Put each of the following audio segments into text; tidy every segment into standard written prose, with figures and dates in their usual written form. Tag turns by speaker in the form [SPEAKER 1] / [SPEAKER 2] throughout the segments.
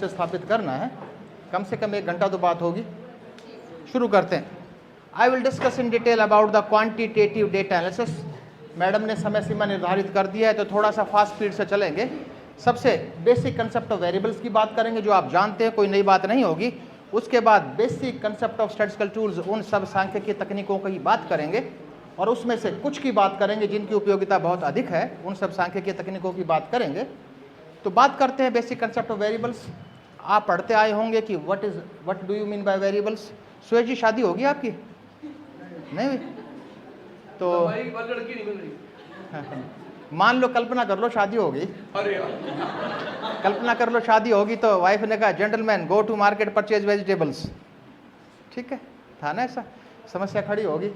[SPEAKER 1] से स्थापित करना है, कम से कम 1 घंटा तो बात होगी। शुरू करते हैं। I will discuss in detail about the quantitative data analysis. Madam ने समय सीमा निर्धारित कर दिया है तो थोड़ा सा फास्ट स्पीड से चलेंगे। सबसे बेसिक कंसेप्ट ऑफ वेरिएबल्स की बात करेंगे जो आप जानते हैं, कोई नई बात नहीं होगी। उसके बाद basic concept of statistical tools, उन सब सांख्यिकीय तकनीकों की बात करेंगे और उसमें से कुछ की बात करेंगे जिनकी उपयोगिता बहुत अधिक है, उन सब सांख्यिकीय तकनीकों की बात करेंगे। तो बात करते हैं बेसिक कंसेप्ट ऑफ वेरिएबल्स। आप पढ़ते आए होंगे कि what do you mean by variables. Suresh ji, शादी होगी आपकी? नहीं हुई? तो
[SPEAKER 2] लड़की नहीं मिल रही।
[SPEAKER 1] मान लो, कल्पना कर लो शादी होगी। कल्पना कर लो शादी होगी तो वाइफ ने कहा gentleman go to market purchase vegetables. ठीक है, था ना ऐसा? समस्या खड़ी होगी।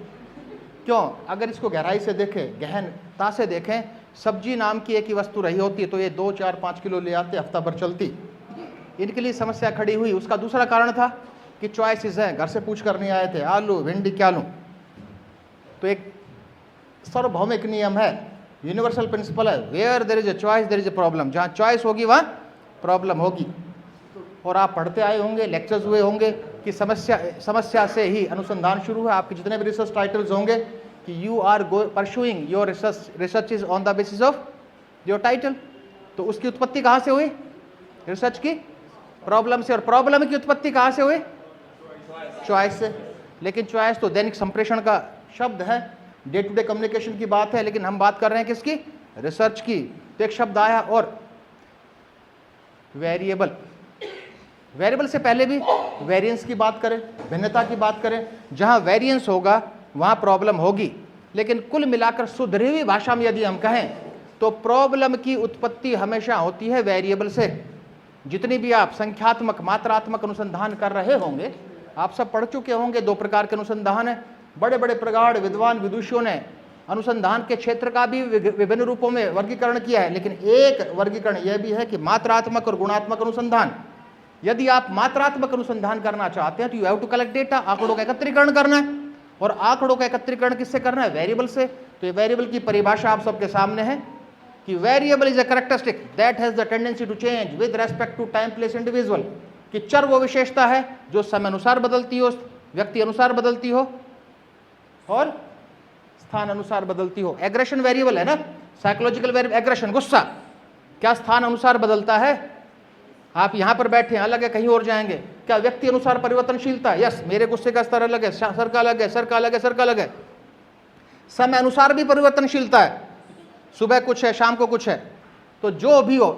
[SPEAKER 1] क्यों? अगर इसको गहराई से देखें, गहनता से देखें, सब्जी नाम की एक ही वस्तु रही होती तो ये 2, 4, 5 किलो ले आते, हफ्ता भर चलती। इनके लिए समस्या खड़ी हुई। उसका दूसरा कारण था कि चॉइसेस हैं, घर से पूछ कर नहीं आए थे, आलू भिंडी क्या लूँ। तो एक सार्वभौमिक नियम है, यूनिवर्सल प्रिंसिपल है, where there is a choice there is a problem. जहाँ चॉइस होगी वहाँ प्रॉब्लम होगी। और आप पढ़ते आए होंगे, लेक्चर्स हुए होंगे कि समस्या से ही अनुसंधान शुरू है। आपके जितने भी रिसर्च टाइटल्स होंगे कि you are pursuing your research is on the basis of your title. तो उसकी उत्पत्ति कहाँ से हुई? रिसर्च की प्रॉब्लम से। और प्रॉब्लम की उत्पत्ति कहाँ से हुई? चॉइस से। लेकिन चॉइस तो दैनिक संप्रेषण का शब्द है, डे टू डे कम्युनिकेशन की बात है, लेकिन हम बात कर रहे हैं किसकी? रिसर्च की। तो एक शब्द आया और वेरिएबल। वेरिएबल से पहले भी वेरिएंस की बात करें, भिन्नता की बात करें। जहां वेरिएंस होगा वहां प्रॉब्लम होगी। लेकिन कुल मिलाकर सुधरी हुई भाषा में यदि हम कहें तो प्रॉब्लम की उत्पत्ति हमेशा होती है वेरिएबल से। जितनी भी आप संख्यात्मक मात्रात्मक अनुसंधान कर रहे होंगे, आप सब पढ़ चुके होंगे, 2 प्रकार के अनुसंधान है। बड़े बड़े प्रगाढ़ विद्वान विदुषियों ने अनुसंधान के क्षेत्र का भी विभिन्न रूपों में वर्गीकरण किया है। लेकिन एक वर्गीकरण यह भी है कि मात्रात्मक और गुणात्मक अनुसंधान। यदि आप मात्रात्मक अनुसंधान करना चाहते हैं तो you have to collect data, आंकड़ों का एकत्रीकरण करना है। और आंकड़ों का एकत्रीकरण किससे करना है? वेरिएबल से। तो ये वेरिएबल की परिभाषा आप सबके सामने है कि variable is a characteristic that has the tendency to change with respect to time place individual. कि चर वो विशेषता है जो समय अनुसार बदलती हो, व्यक्ति अनुसार बदलती हो और स्थान अनुसार बदलती हो। एग्रेशन वेरिएबल है ना, साइकोलॉजिकल वेरिएबल। एग्रेशन, गुस्सा, क्या स्थान अनुसार बदलता है? आप यहां पर बैठे हैं, अलग है, कहीं और जाएंगे। क्या व्यक्ति अनुसार परिवर्तनशीलता? यस, मेरे गुस्से का स्तर अलग है, सर का अलग है, सर का अलग है, सर का अलग है। समय अनुसार भी परिवर्तनशीलता है, सुबह कुछ है, शाम को कुछ है। तो जो भी हो,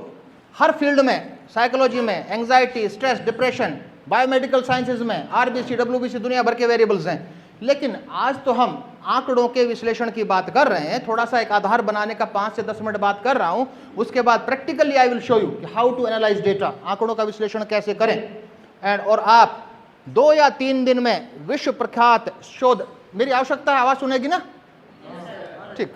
[SPEAKER 1] हर फील्ड में, साइकोलॉजी में, anxiety, stress, depression, biomedical sciences में, आरबीसी, डब्ल्यूबीसी, दुनिया भर के वेरिएबल्स हैं। लेकिन आज तो हम आंकड़ों के विश्लेषण की बात कर रहे हैं। थोड़ा सा एक आधार बनाने का 5 से 10 मिनट बात कर रहा हूं। उसके बाद practically I will show you how to analyse data, आंकड़ों का विश्लेषण कैसे करें। और आप 2 या 3 दिन में विश्व प्रख्यात शोध, मेरी आवश्यकता है, आवाज सुनेगी ना? ठीक।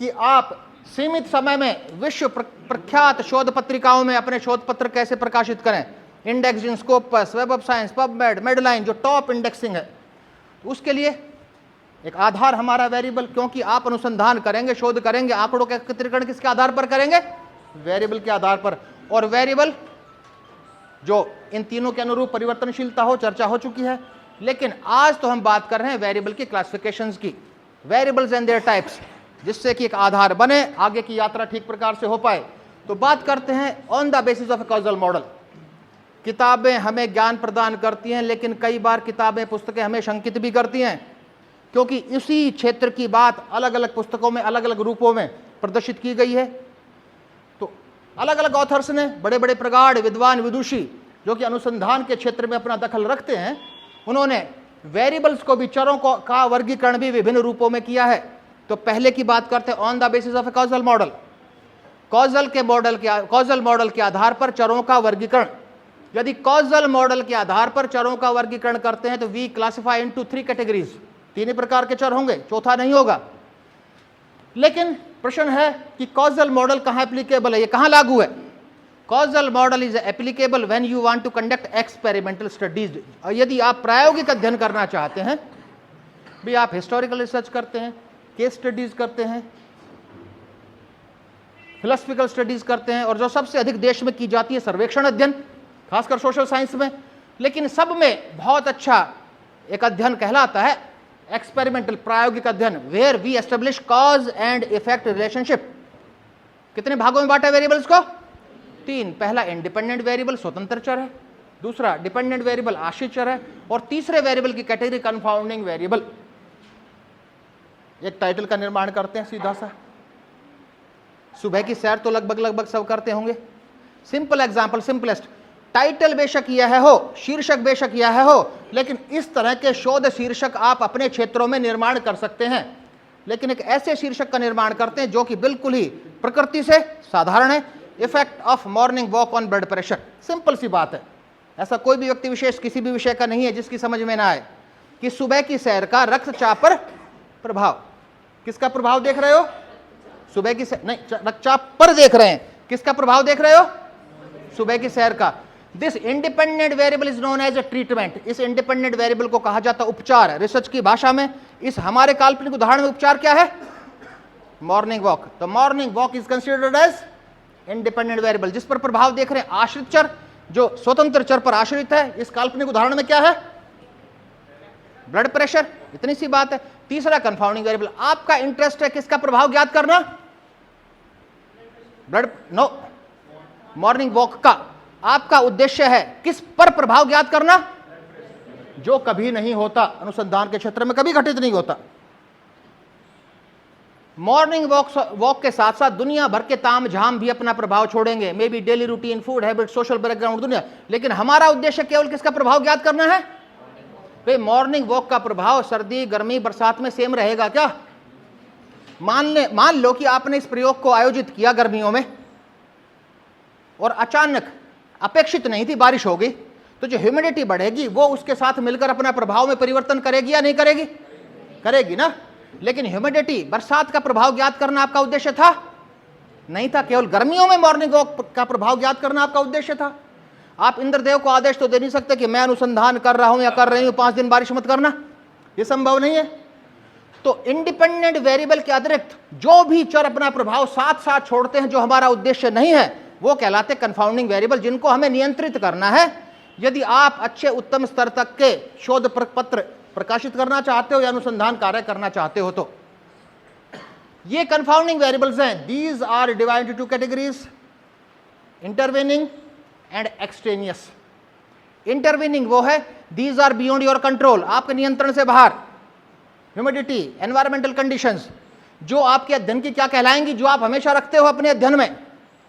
[SPEAKER 1] कि आप सीमित समय में विश्व प्रख्यात शोध पत्रिकाओं में अपने शोध पत्र कैसे प्रकाशित करें। Index in Scopus, web of science, PubMed, Medline, जो टॉप इंडेक्सिंग है। उसके लिए एक आधार हमारा वेरिएबल, क्योंकि आप अनुसंधान करेंगे, शोध करेंगे, आंकड़ों का एकत्रीकरण किसके आधार पर करेंगे? वेरिएबल के आधार पर। और वेरिएबल जो इन तीनों के अनुरूप परिवर्तनशीलता हो, चर्चा हो चुकी है। लेकिन आज तो हम बात कर रहे हैं वेरिएबल की क्लासिफिकेशंस की, वेरिएबल्स एंड देयर टाइप्स, जिससे कि एक आधार बने, आगे की यात्रा ठीक प्रकार से हो पाए। तो बात करते हैं on the basis of A causal model. किताबें हमें ज्ञान प्रदान करती हैं, लेकिन कई बार किताबें, पुस्तकें हमें शंकित भी करती हैं, क्योंकि इसी क्षेत्र की बात अलग अलग पुस्तकों में अलग अलग रूपों में प्रदर्शित की गई है। तो अलग अलग ऑथर्स ने, बड़े बड़े प्रगाढ़ विद्वान विदुषी जो कि अनुसंधान के क्षेत्र में अपना दखल रखते हैं, उन्होंने वेरिएबल्स को भी, चरों को का वर्गीकरण भी विभिन्न रूपों में किया है। तो पहले की बात करते हैं on the basis of A causal model. Causal model के आधार पर चरों का वर्गीकरण। यदि कॉजल मॉडल के आधार पर चरों का वर्गीकरण करते हैं तो वी क्लासिफाई इनटू 3 कैटेगरीज। 3 ही प्रकार के चर होंगे, चौथा नहीं होगा। लेकिन प्रश्न है कि कॉजल मॉडल कहां एप्लीकेबल है, ये कहां लागू है? Causal model is applicable when you want to conduct experimental studies. यदि आप प्रायोगिक अध्ययन करना चाहते हैं, भी आप हिस्टोरिकल रिसर्च करते हैं, केस स्टडीज करते हैं, फिलोसफिकल स्टडीज करते हैं, और जो सबसे अधिक देश में की जाती है सर्वेक्षण अध्ययन, खासकर सोशल साइंस में। लेकिन सब में बहुत अच्छा एक अध्ययन कहलाता है एक्सपेरिमेंटल, प्रायोगिक अध्ययन, where we establish cause and effect relationship. कितने भागों में बांटा है वेरिएबल्स को? 3। पहला इंडिपेंडेंट वेरिएबल, स्वतंत्र चर है। दूसरा डिपेंडेंट वेरिएबल, आश्रित चर है। और तीसरे वेरिएबल की कैटेगरी कंफाउंडिंग वेरिएबल। एक टाइटल का निर्माण करते हैं सीधा सा। सुबह की सैर तो लगभग सब करते होंगे। Simple example, simplest. टाइटल बेशक यह हो, शीर्षक बेशक यह हो, लेकिन इस तरह के शोध शीर्षक आप अपने क्षेत्रों में निर्माण कर सकते हैं। लेकिन एक ऐसे शीर्षक का निर्माण करते हैं जो कि बिल्कुल ही प्रकृति से साधारण है। Effect of morning walk on blood pressure. Simple सी बात है, ऐसा कोई भी व्यक्ति विशेष किसी भी विषय का नहीं है जिसकी समझ में ना आए कि सुबह की सैर का रक्तचाप पर प्रभाव। किसका प्रभाव देख रहे हो? सुबह की सैर नहीं, रक्तचाप पर देख रहे हैं। किसका प्रभाव देख रहे हो? सुबह की सैर का। This independent variable is known as a treatment. इस इंडिपेंडेंट वेरिएबल को कहा जाता है उपचार, रिसर्च की भाषा में। इस हमारे काल्पनिक उदाहरण में उपचार क्या है? Morning walk. तो morning walk is considered as independent variable. जिस पर प्रभाव देख रहे हैं आश्रित चर, जो स्वतंत्र चर पर आश्रित है। इस काल्पनिक उदाहरण में क्या है? Blood pressure. इतनी सी बात है। तीसरा कंफाउंडिंग वेरिएबल। आपका इंटरेस्ट है किसका प्रभाव ज्ञात करना? ब्लड नो, मॉर्निंग वॉक का आपका उद्देश्य है किस पर प्रभाव ज्ञात करना? जो कभी नहीं होता, अनुसंधान के क्षेत्र में कभी घटित नहीं होता। मॉर्निंग वॉक के साथ साथ दुनिया भर के ताम झाम भी अपना प्रभाव छोड़ेंगे। May be daily routine, food habit, social background, दुनिया। लेकिन हमारा उद्देश्य केवल किसका प्रभाव ज्ञात करना है? भाई मॉर्निंग वॉक का प्रभाव सर्दी, गर्मी, बरसात में सेम रहेगा क्या? मान लो कि आपने इस प्रयोग को आयोजित किया गर्मियों में और अचानक, अपेक्षित नहीं थी, बारिश हो गई, तो जो ह्यूमिडिटी बढ़ेगी वो उसके साथ मिलकर अपना प्रभाव में परिवर्तन करेगी या नहीं करेगी? करेगी ना। लेकिन ह्यूमिडिटी, बरसात का प्रभाव ज्ञात करना आपका उद्देश्य था? नहीं था। केवल गर्मियों में मॉर्निंग वॉक का प्रभाव ज्ञात करना आपका उद्देश्य था। आप इंद्रदेव को आदेश तो दे नहीं सकते कि मैं अनुसंधान कर रहा हूं या कर रही हूं, 5 दिन बारिश मत करना, यह संभव नहीं है। तो इंडिपेंडेंट वेरिएबल के अतिरिक्त जो भी चर अपना प्रभाव साथ साथ छोड़ते हैं, जो हमारा उद्देश्य नहीं है, वो कहलाते कंफाउंडिंग वेरिएबल, जिनको हमें नियंत्रित करना है। यदि आप अच्छे उत्तम स्तर तक के शोध पत्र प्रकाशित करना चाहते हो या अनुसंधान कार्य करना चाहते हो, तो ये कंफाउंडिंग वेरिएबल्स हैं। These are divided into categories, intervening and extraneous. Intervening वो है, these are beyond your control, आपके नियंत्रण से बाहर। ह्यूमिडिटी, एनवायरमेंटल कंडीशंस, जो आपके अध्ययन की क्या कहलाएंगी, जो आप हमेशा रखते हो अपने अध्ययन में,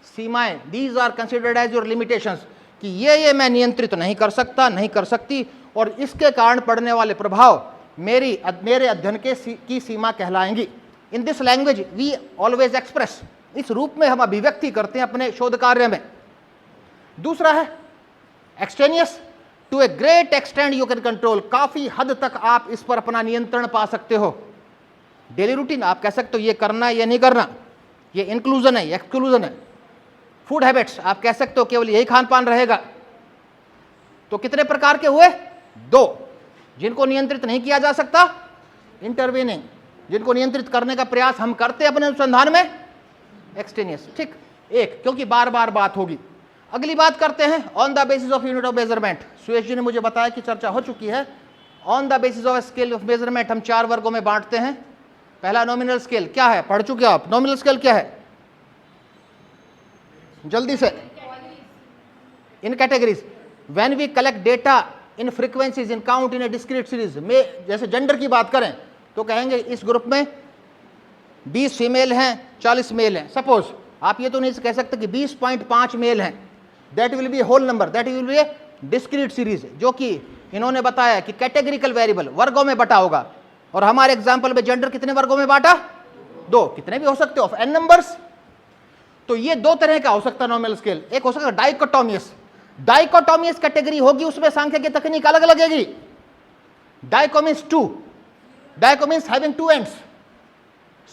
[SPEAKER 1] सीमाएं। These are considered as your limitations, कि ये मैं नियंत्रित नहीं कर सकता, नहीं कर सकती, और इसके कारण पड़ने वाले प्रभाव मेरे अध्ययन की सीमा कहलाएंगी। In this language we always express, इस रूप में हम अभिव्यक्ति करते हैं अपने शोध कार्य में। दूसरा है extraneous, to a great extent you can control, काफी हद तक आप इस पर अपना नियंत्रण पा सकते हो। डेली रूटीन, आप कह सकते हो ये करना है, ये नहीं करना, ये इंक्लूजन है, ये एक्सक्लूजन है। फूड हैबिट्स, आप कह सकते हो केवल यही खान पान रहेगा। तो कितने प्रकार के हुए? 2। जिनको नियंत्रित नहीं किया जा सकता, इंटरवेनिंग। जिनको नियंत्रित करने का प्रयास हम करते हैं अपने अनुसंधान में, एक्सटेनियस। ठीक, एक, क्योंकि बार बार बात होगी। अगली बात करते हैं on the basis of unit of measurement. Suresh ji ने मुझे बताया कि चर्चा हो चुकी है। On the basis of scale of measurement हम 4 वर्गों में बांटते हैं। पहला नॉमिनल स्केल, क्या है? पढ़ चुके आप। नॉमिनल स्केल क्या है? जल्दी से। In categories, when we collect data in frequencies in count in a discrete series में, जैसे जेंडर की बात करें तो कहेंगे इस ग्रुप में 20 फीमेल हैं, 40 मेल हैं। सपोज आप ये तो नहीं कह सकते कि 20.5 मेल हैं, that will be whole number, that will be a discrete series, जो कि इन्होंने बताया कि कैटेगरिकल वेरिएबल वर्गों में बटा होगा। और हमारे एग्जाम्पल में जेंडर कितने वर्गों में बांटा? 2, कितने भी हो सकते हो, ऑफ n नंबर्स। तो ये 2 तरह का हो सकता है नॉमिनल स्केल। एक हो सकता है डाइकोटोमियस। डाइकोटोमियस कैटेगरी होगी, उसमें सांख्यिकी तकनीक अलग लगेगी। Dicho means 2, dicho means having 2 ends.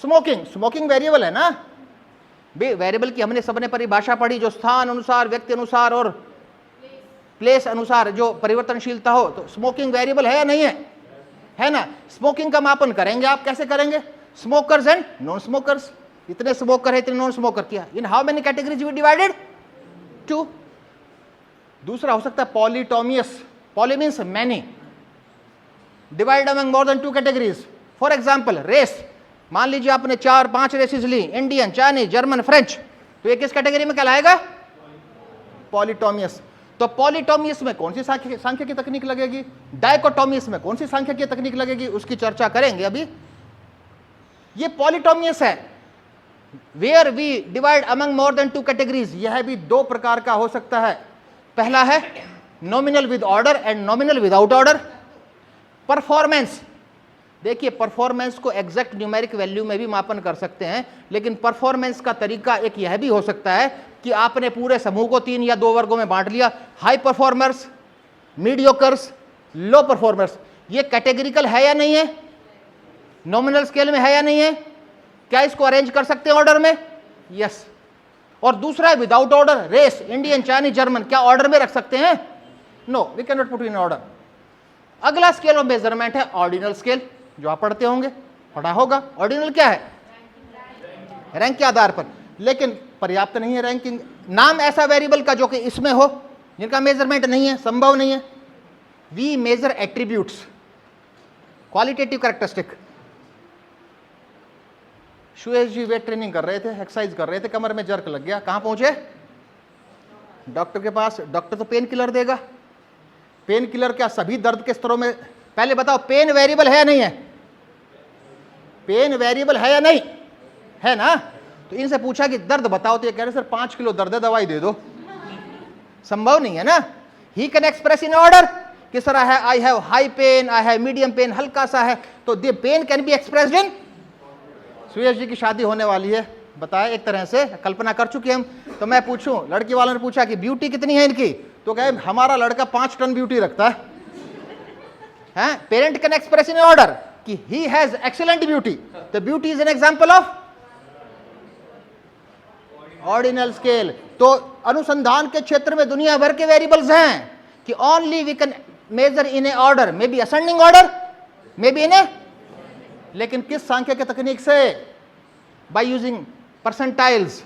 [SPEAKER 1] Smoking, smoking variable है ना, वेरिएबल की हमने सबने परिभाषा पढ़ी, जो स्थान अनुसार, व्यक्ति अनुसार और प्लेस अनुसार जो परिवर्तनशीलता हो। तो स्मोकिंग वेरिएबल है या नहीं है ना। स्मोकिंग का मापन करेंगे आप, कैसे करेंगे? Smokers and non smokers. इतने स्मोकर है, इतने नॉन स्मोकर किया। In how many categories we divided? 2। दूसरा हो सकता है polytomous, poly means many, divide among more than 2 categories. For example race, मान लीजिए आपने 4-5 रेसेस ली, इंडियन, चाइनीज, जर्मन, फ्रेंच, तो ये किस कैटेगरी में कहलाएगा? पॉलीटोमियस। तो पॉलीटोमियस में कौन सी सांख्य की तकनीक लगेगी, डाइकोटोमियस में कौन सी सांख्य की तकनीक लगेगी, उसकी चर्चा करेंगे अभी। ये पॉलीटोमियस है, where we divide among more than 2 categories. यह भी 2 प्रकार का हो सकता है। पहला है nominal with order and nominal without order. Performance, देखिए परफॉर्मेंस को एग्जैक्ट न्यूमेरिक वैल्यू में भी मापन कर सकते हैं, लेकिन परफॉर्मेंस का तरीका एक यह भी हो सकता है कि आपने पूरे समूह को 3 या 2 वर्गों में बांट लिया, हाई परफॉर्मर्स, मीडियोकर्स, लो परफॉर्मर्स। ये कैटेगरिकल है या नहीं है, नॉमिनल स्केल में है या नहीं है, क्या इसको अरेंज कर सकते हैं ऑर्डर में? यस। और दूसरा है without order, race, Indian, Chinese, German, क्या ऑर्डर में रख सकते हैं? No, we can not put in order. अगला स्केल ऑफ मेजरमेंट है ऑर्डिनल स्केल, जो आप पढ़ते होंगे, पढ़ा होगा। ऑर्डिनल क्या है? रैंक के आधार पर, लेकिन पर्याप्त नहीं है रैंकिंग। नाम ऐसा वेरिएबल का जो कि इसमें हो, जिनका मेजरमेंट नहीं है, संभव नहीं है। We measure attributes, qualitative characteristic. Suyash ji weight training कर रहे थे, एक्सरसाइज कर रहे थे, कमर में जर्क लग गया, कहां पहुंचे? डॉक्टर के पास। डॉक्टर तो पेन किलर देगा। पेन किलर क्या सभी दर्द के स्तरों में? पहले बताओ, पेन वेरिएबल है या नहीं है? पेन वेरिएबल है या नहीं है ना? तो इनसे पूछा कि दर्द बताओ, तो ये कह रहे सर 5 किलो दर्द है, दवाई दे दो। संभव नहीं है ना। He can express in order कि sir I have high pain, I have medium pain, हल्का सा है, तो the pain can be expressed in. Suyash ji की शादी होने वाली है, बताया, एक तरह से कल्पना कर चुके हम। तो मैं पूछूं, लड़की वालों ने पूछा कि ब्यूटी कितनी है इनकी, तो कहे हमारा लड़का 5 टन ब्यूटी रखता है। Parent can express in order कि he has excellent beauty, the beauty is an example of ordinal scale. तो अनुसंधान के क्षेत्र में दुनिया भर के वेरिएबल्स हैं कि only we can measure in a order, may be ascending order, may be in a, लेकिन किस सांख्य के तकनीक से? By using percentiles,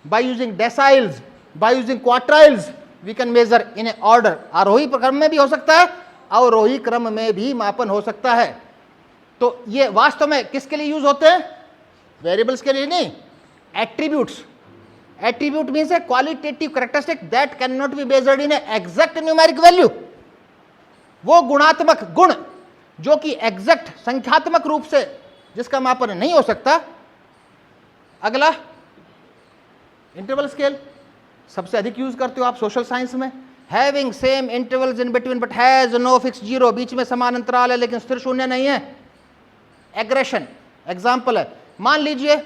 [SPEAKER 1] by using deciles, by using quartiles, we can measure in a order. आरोही क्रम में भी हो सकता है, अवरोही क्रम में भी मापन हो सकता है। तो ये वास्तव में किसके लिए यूज होते हैं? वेरिएबल्स के लिए नहीं, attributes. Attribute means A qualitative characteristic that can not be measured in A exact numeric value. वो गुणात्मक गुण जो कि एग्जैक्ट संख्यात्मक रूप से जिसका मापन नहीं हो सकता। अगला इंटरवल स्केल, सबसे अधिक यूज करते हो आप सोशल साइंस में। Having same intervals in between but has no fix zero, बीच में समान अंतराल है लेकिन स्थिर शून्य नहीं है। एग्रेशन एग्जाम्पल है, मान लीजिए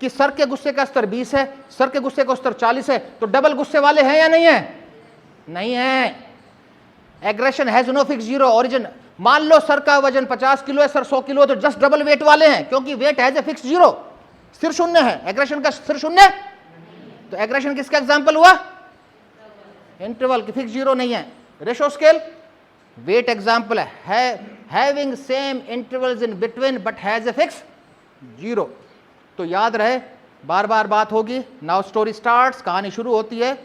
[SPEAKER 1] कि सर के गुस्से का स्तर 20 है, सर के गुस्से का स्तर 40 है, तो डबल गुस्से वाले हैं या नहीं है? नहीं है। Aggression has no fix zero origin, मान लो सर का वजन 50 किलो है, सर 100 किलो है, तो जस्ट डबल वेट वाले हैं, क्योंकि weight has a fix zero, स्थिर शून्य है। एग्रेशन का स्थिर शून्य, तो एग्रेशन किसका एग्जाम्पल हुआ? इंटरवल की फिक्स जीरो नहीं है। रेशो स्केल वेट एग्जाम्पल है, having same intervals in between but has a fix zero. तो याद रहे, बार बार बात होगी। नाउ स्टोरी स्टार्ट्स, कहानी शुरू होती है।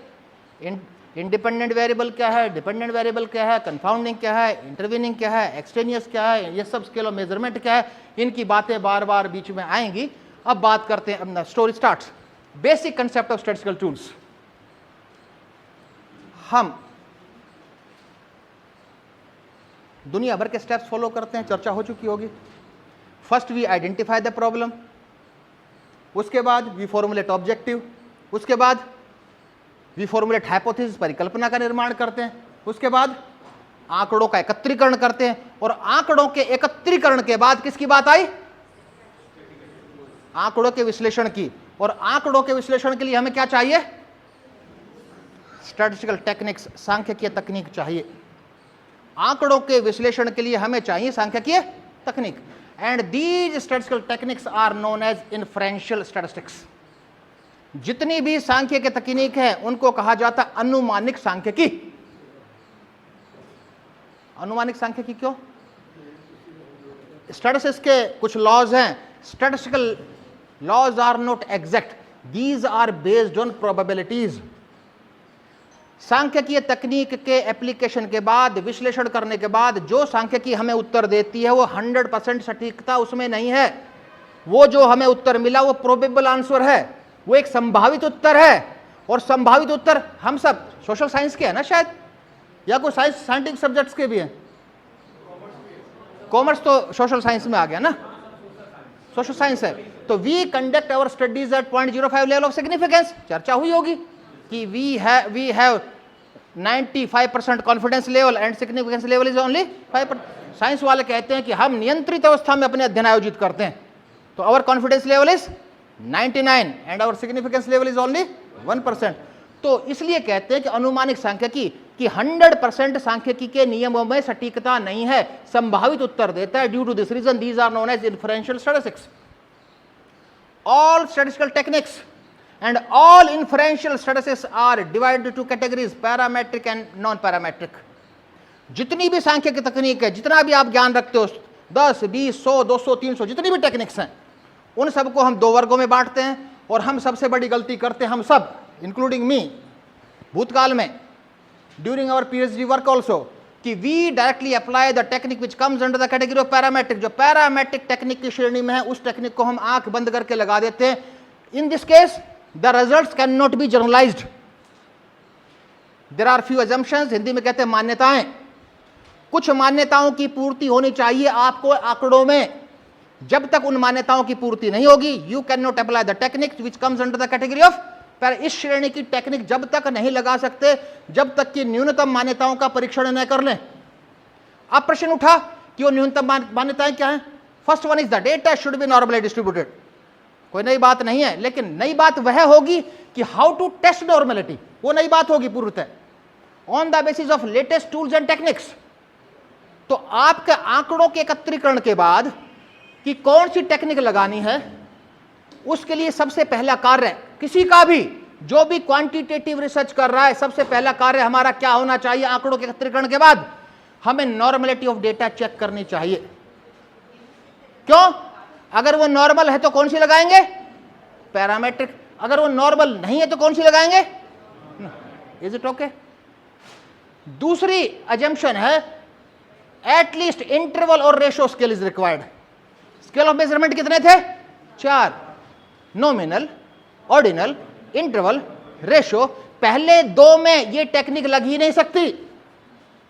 [SPEAKER 1] इंडिपेंडेंट वेरिएबल क्या है, डिपेंडेंट वेरिएबल क्या है, कंफाउंडिंग क्या है, इंटरवीनिंग क्या है, एक्सटेनियस क्या है, ये सब स्केल ऑफ मेजरमेंट क्या है, इनकी बातें बार बार बीच में आएंगी। अब बात करते हैं, अपना story starts, basic concept of statistical tools. हम दुनिया भर के स्टेप्स फॉलो करते हैं, चर्चा हो चुकी होगी। First we identify the problem, उसके बाद वी फॉर्मुलेट ऑब्जेक्टिव, उसके बाद वी फॉर्मुलेट हाइपोथेसिस, परिकल्पना का निर्माण करते हैं, उसके बाद आंकड़ों का एकत्रीकरण करते हैं, और आंकड़ों के एकत्रीकरण के बाद किसकी बात आई? आंकड़ों के विश्लेषण की। और आंकड़ों के विश्लेषण के लिए हमें क्या चाहिए? स्टैटिस्टिकल टेक्निक्स, सांख्यिकीय तकनीक चाहिए। आंकड़ों के विश्लेषण के लिए हमें चाहिए सांख्यिकीय तकनीक, and these statistical techniques are known as inferential statistics. जितनी भी सांख्यिकीय तकनीक है उनको कहा जाता अनुमानिक सांख्यिकी। अनुमानिक सांख्यिकी क्यों? स्टैटिस्टिक्स के कुछ लॉज हैं, statistical laws are not exact, these are based on probabilities. सांख्यिकीय तकनीक के एप्लीकेशन के बाद, विश्लेषण करने के बाद जो सांख्यिकी हमें उत्तर देती है वो 100% सटीकता उसमें नहीं है। वो जो हमें उत्तर मिला वो प्रोबेबल आंसर है, वो एक संभावित उत्तर है। और संभावित उत्तर हम सब सोशल साइंस के हैं ना शायद, या कोई साइंटिफिक सब्जेक्ट्स के भी हैं? कॉमर्स तो सोशल साइंस में आ गया ना, सोशल साइंस है। तो we conduct our studies at 0.05 level of significance. चर्चा हुई होगी कि we have 95% confidence level and significance level is only 5%। Science वाले कहते हैं कि हम नियंत्रित अवस्था में अपने अध्ययन आयोजित करते हैं, तो our confidence level is 99 and our significance level is only 1%। तो इसलिए कहते हैं कि अनुमानिक सांख्यिकी कि 100% सांख्यिकी के नियमों में सटीकता नहीं है, संभावित उत्तर देता है। Due to this reason these are known as inferential statistics. All statistical techniques and all inferential statistics are divided to categories parametric and non parametric। जितनी भी सांख्यिकी तकनीक है, जितना भी आप ज्ञान रखते हो, 10, 20, 100, 200, 300 जितनी भी टेक्निक्स हैं, उन सबको हम दो वर्गों में बांटते हैं। और हम सबसे बड़ी गलती करते हैं, हम सब इंक्लूडिंग मी, भूतकाल में during our PhD work also, कि we directly apply the technique which comes under the category of parametric. जो पैरामेट्रिक टेक्निक की श्रेणी में है उस टेक्निक को हम आंख बंद करके लगा देते हैं। In this case the results cannot be generalized, there are few assumptions, Hindi में कहते हैं मान्यताएं। कुछ मान्यताओं की पूर्ति होनी चाहिए आपको आंकड़ों में। जब तक उन मान्यताओं की पूर्ति नहीं होगी, you cannot apply the technique which comes under the category of इस श्रेणी की टेक्निक जब तक नहीं लगा सकते जब तक कि न्यूनतम मान्यताओं का परीक्षण न कर लें। अब प्रश्न उठा कि वो न्यूनतम मान्यताएं क्या हैं? First one is the data should be normally distributed. कोई नई बात नहीं है, लेकिन नई बात वह होगी कि हाउ टू टेस्ट नॉर्मेलिटी, वो नई बात होगी पूर्णतः on the basis of latest tools and techniques. तो आपके आंकड़ों के एकत्रीकरण के बाद कि कौन सी टेक्निक लगानी है, उसके लिए सबसे पहला कार्य किसी का भी जो भी क्वांटिटेटिव रिसर्च कर रहा है, सबसे पहला कार्य हमारा क्या होना चाहिए? आंकड़ों के एकत्रीकरण के बाद हमें नॉर्मेलिटी ऑफ डेटा चेक करनी चाहिए। क्यों? अगर वो नॉर्मल है तो कौन सी लगाएंगे? पैरामेट्रिक। अगर वो नॉर्मल नहीं है तो कौन सी लगाएंगे? Is it okay? दूसरी अजम्पशन है एटलीस्ट इंटरवल और ratio scale is required. Scale of measurement कितने थे? 4, नॉमिनल, ऑर्डिनल, इंटरवल, रेशो। पहले दो में ये टेक्निक लग ही नहीं सकती,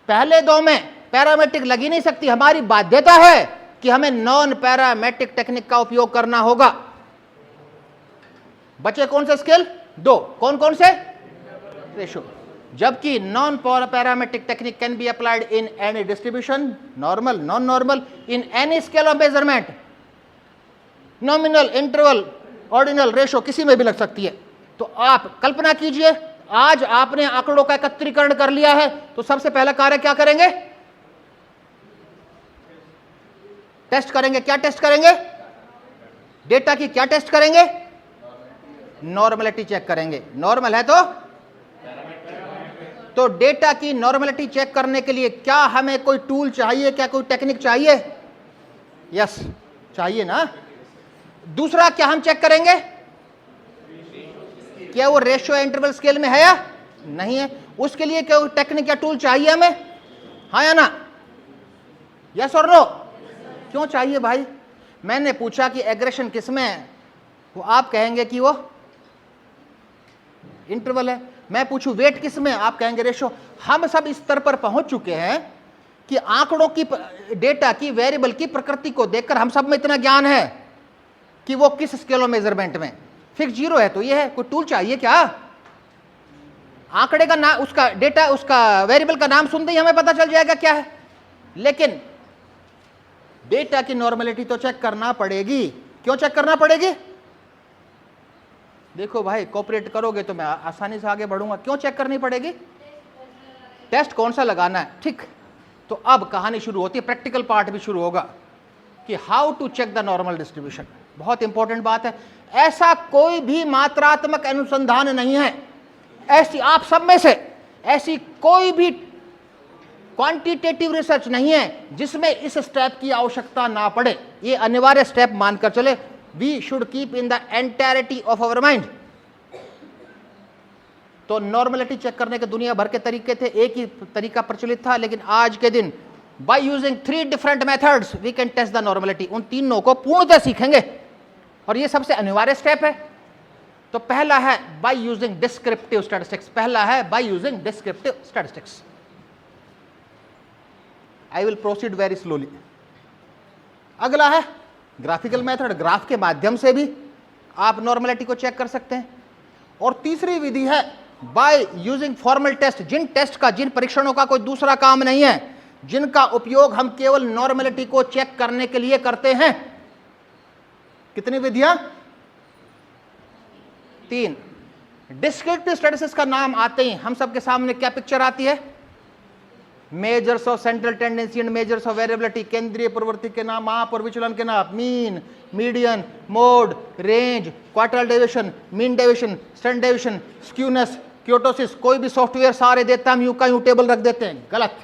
[SPEAKER 1] पहले दो में पैरामेट्रिक लग ही नहीं सकती। हमारी बाध्यता है कि हमें नॉन पैरामेट्रिक टेक्निक का उपयोग करना होगा। बचे कौन से स्केल? 2। कौन कौन से? रेशो। जबकि non parametric technique can be applied in any distribution, normal, non normal, in any scale of measurement, nominal, interval, ordinal, ratio, किसी में भी लग सकती है। तो आप कल्पना कीजिए, आज आपने आंकड़ों का एकत्रीकरण कर लिया है, तो सबसे पहला कार्य क्या करेंगे? टेस्ट करेंगे। क्या टेस्ट करेंगे? डेटा की क्या टेस्ट करेंगे? नॉर्मलिटी चेक करेंगे। नॉर्मल है तो डेटा की नॉर्मलिटी चेक करने के लिए क्या हमें कोई टूल चाहिए? क्या कोई टेक्निक चाहिए? यस, चाहिए ना। दूसरा क्या हम चेक करेंगे? क्या वो रेशियो इंटरवल स्केल में है या नहीं है? उसके लिए क्या टेक्निक या टूल चाहिए हमें? हाँ या ना? यस और नो? क्यों चाहिए भाई? मैंने पूछा कि एग्रेशन किस में है, वो आप कहेंगे कि वो इंटरवल है। मैं पूछूं वेट किस में, आप कहेंगे रेशो। हम सब इस स्तर पर पहुंच चुके हैं कि आंकड़ों की, डेटा की, वेरिएबल की प्रकृति को देखकर हम सब में इतना ज्ञान है कि वो किस स्केल ऑफ मेजरमेंट में फिक्स 0 है। तो ये है, कोई टूल चाहिए क्या? आंकड़े का नाम, उसका डेटा, उसका वेरिएबल का नाम सुनते ही हमें पता चल जाएगा क्या है। लेकिन डेटा की नॉर्मलिटी तो चेक करना पड़ेगी। क्यों चेक करना पड़ेगी? देखो भाई, कोऑपरेट करोगे तो मैं आसानी से आगे बढ़ूंगा। क्यों चेक करनी पड़ेगी? टेस्ट कौन सा लगाना है, ठीक। तो अब कहानी शुरू होती है, प्रैक्टिकल पार्ट भी शुरू होगा कि how to check the normal distribution. बहुत इंपॉर्टेंट बात है। ऐसा कोई भी मात्रात्मक अनुसंधान नहीं है, ऐसी आप सब में से ऐसी कोई भी क्वांटिटेटिव रिसर्च नहीं है जिसमें इस स्टेप की आवश्यकता ना पड़े। ये अनिवार्य स्टेप मानकर चले। We should keep in the entirety of our mind. तो नॉर्मलिटी चेक करने के दुनिया भर के तरीके थे, एक ही तरीका प्रचलित था, लेकिन आज के दिन by using 3 different methods we can test the normality. उन तीनों को पूर्णतः सीखेंगे और ये सबसे अनिवार्य स्टेप है। तो पहला है बाय यूजिंग डिस्क्रिप्टिव स्टैटिस्टिक्स, पहला है by using descriptive statistics. I will proceed very slowly. अगला है ग्राफिकल मेथड, ग्राफ के माध्यम से भी आप नॉर्मलिटी को चेक कर सकते हैं। और तीसरी विधि है बाय यूजिंग फॉर्मल टेस्ट, जिन टेस्ट का, जिन परीक्षणों का कोई दूसरा काम नहीं है, जिनका उपयोग हम केवल नॉर्मलिटी को चेक करने के लिए करते हैं। कितनी विधियां? 3। डिस्क्रिप्टिव स्टैटिस्टिक्स का नाम आते ही हम सबके सामने क्या पिक्चर आती है? Measures of central tendency and measures of variability, केंद्रीय प्रवृत्ति के नाम, माप और विचलन के नाम, mean, median, mode, range, quartile deviation, mean deviation, standard deviation, skewness, kurtosis. कोई भी सॉफ्टवेयर सारे देता है, हम यूं का यूं टेबल रख देते हैं, गलत।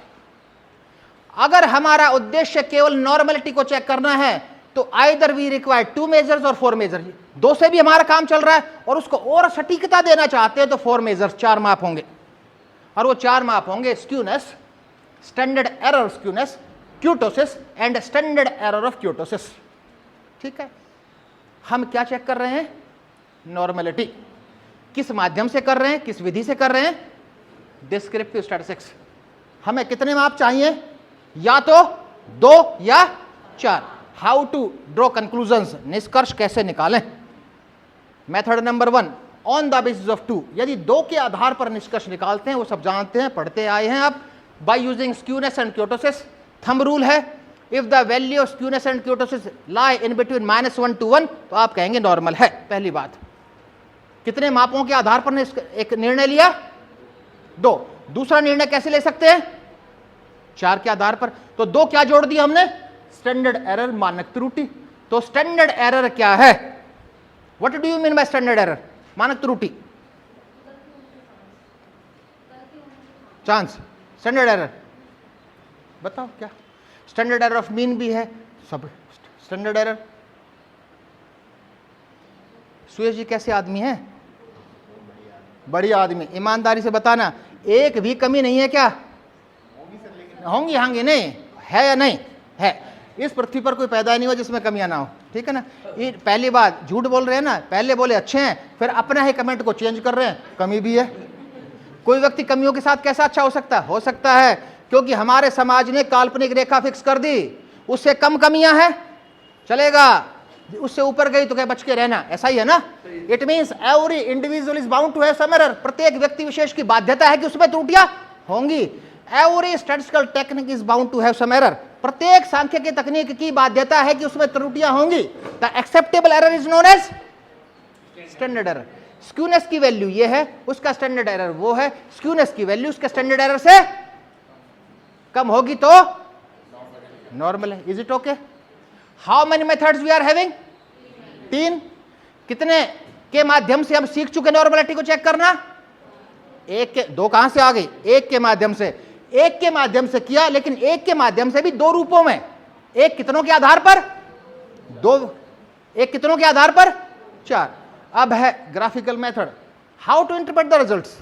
[SPEAKER 1] अगर हमारा उद्देश्य केवल नॉर्मलिटी को चेक करना है तो आइदर वी रिक्वायर 2 मेजर्स और 4 मेजर्स, 2 से भी हमारा काम चल रहा है, और उसको और सटीकता देना चाहते हैं तो 4 मेजर्स, 4 माप होंगे। और वो 4 माप होंगे skewness, standard error skewness, kurtosis and standard error of kurtosis. ठीक है, हम क्या चेक कर रहे हैं? नॉर्मलिटी। किस माध्यम से कर रहे हैं, किस विधि से कर रहे हैं? Descriptive statistics. हमें कितने माप चाहिए? या तो 2 या 4। हाउ टू ड्रॉ कंक्लूजन्स, निष्कर्ष कैसे निकालें? Method number 1, on the basis of 2। यदि 2 के आधार पर निष्कर्ष निकालते हैं, वो सब जानते हैं, पढ़ते आए हैं आप। By using skewness and kurtosis, thumb rule है, if the value of skewness and kurtosis lie in between -1 to 1 तो आप कहेंगे नॉर्मल है। पहली बात। कितने मापों के आधार पर एक निर्णय लिया? 2। दूसरा निर्णय कैसे ले सकते हैं? 4 के आधार पर। तो 2 क्या जोड़ दिया हमने? स्टैंडर्ड एरर, मानक त्रुटि। तो स्टैंडर्ड एरर क्या है? What do you mean by standard error? मानक त्रुटि, चांस, स्टैंडर्ड एरर बताओ क्या? स्टैंडर्ड एरर ऑफ मीन भी है, सब स्टैंडर्ड एरर। सुयश जी कैसे आदमी है? बढ़िया आदमी। ईमानदारी से बताना, एक भी कमी नहीं है क्या? होंगी, होंगी नहीं है या नहीं है? इस पृथ्वी पर कोई पैदा नहीं हुआ जिसमें कमियां ना हो। ठीक है ना? ये पहली बात, झूठ बोल रहे हैं ना, पहले बोले अच्छे हैं, फिर अपना ही कमेंट को चेंज कर रहे हैं, कमी भी है। कोई व्यक्ति कमियों के साथ कैसा अच्छा हो सकता है? हो सकता है क्योंकि हमारे समाज ने काल्पनिक रेखा फिक्स कर दी, उससे कम कमियां हैं, चलेगा, उससे ऊपर गई तो क्या बच के रहना, ऐसा ही है ना? It means every individual is bound to have some error. प्रत्येक व्यक्ति विशेष की बाध्यता है कि उसमें त्रुटियां होंगी। Every statistical technique is bound to have some error. प्रत्येक सांख्यिकी तकनीक की बाध्यता है कि उसमें त्रुटियां होंगी। The acceptable error is known as standard error. Skewness की वैल्यू ये है, उसका स्टैंडर्ड एरर वो है। स्क्यूनेस की वैल्यू उसके स्टैंडर्ड एरर से कम होगी तो नॉर्मल है। Is it okay? How many methods we are having? 3। कितने के माध्यम से हम सीख चुके नॉर्मलिटी को चेक करना? 1 के 2 कहां से आ गई? 1 के माध्यम से। 1 के माध्यम से किया, लेकिन 1 के माध्यम से भी 2 रूपों में। एक कितनों के आधार पर? 2। एक कितनों के आधार पर? 4। अब है graphical method, how to interpret the results.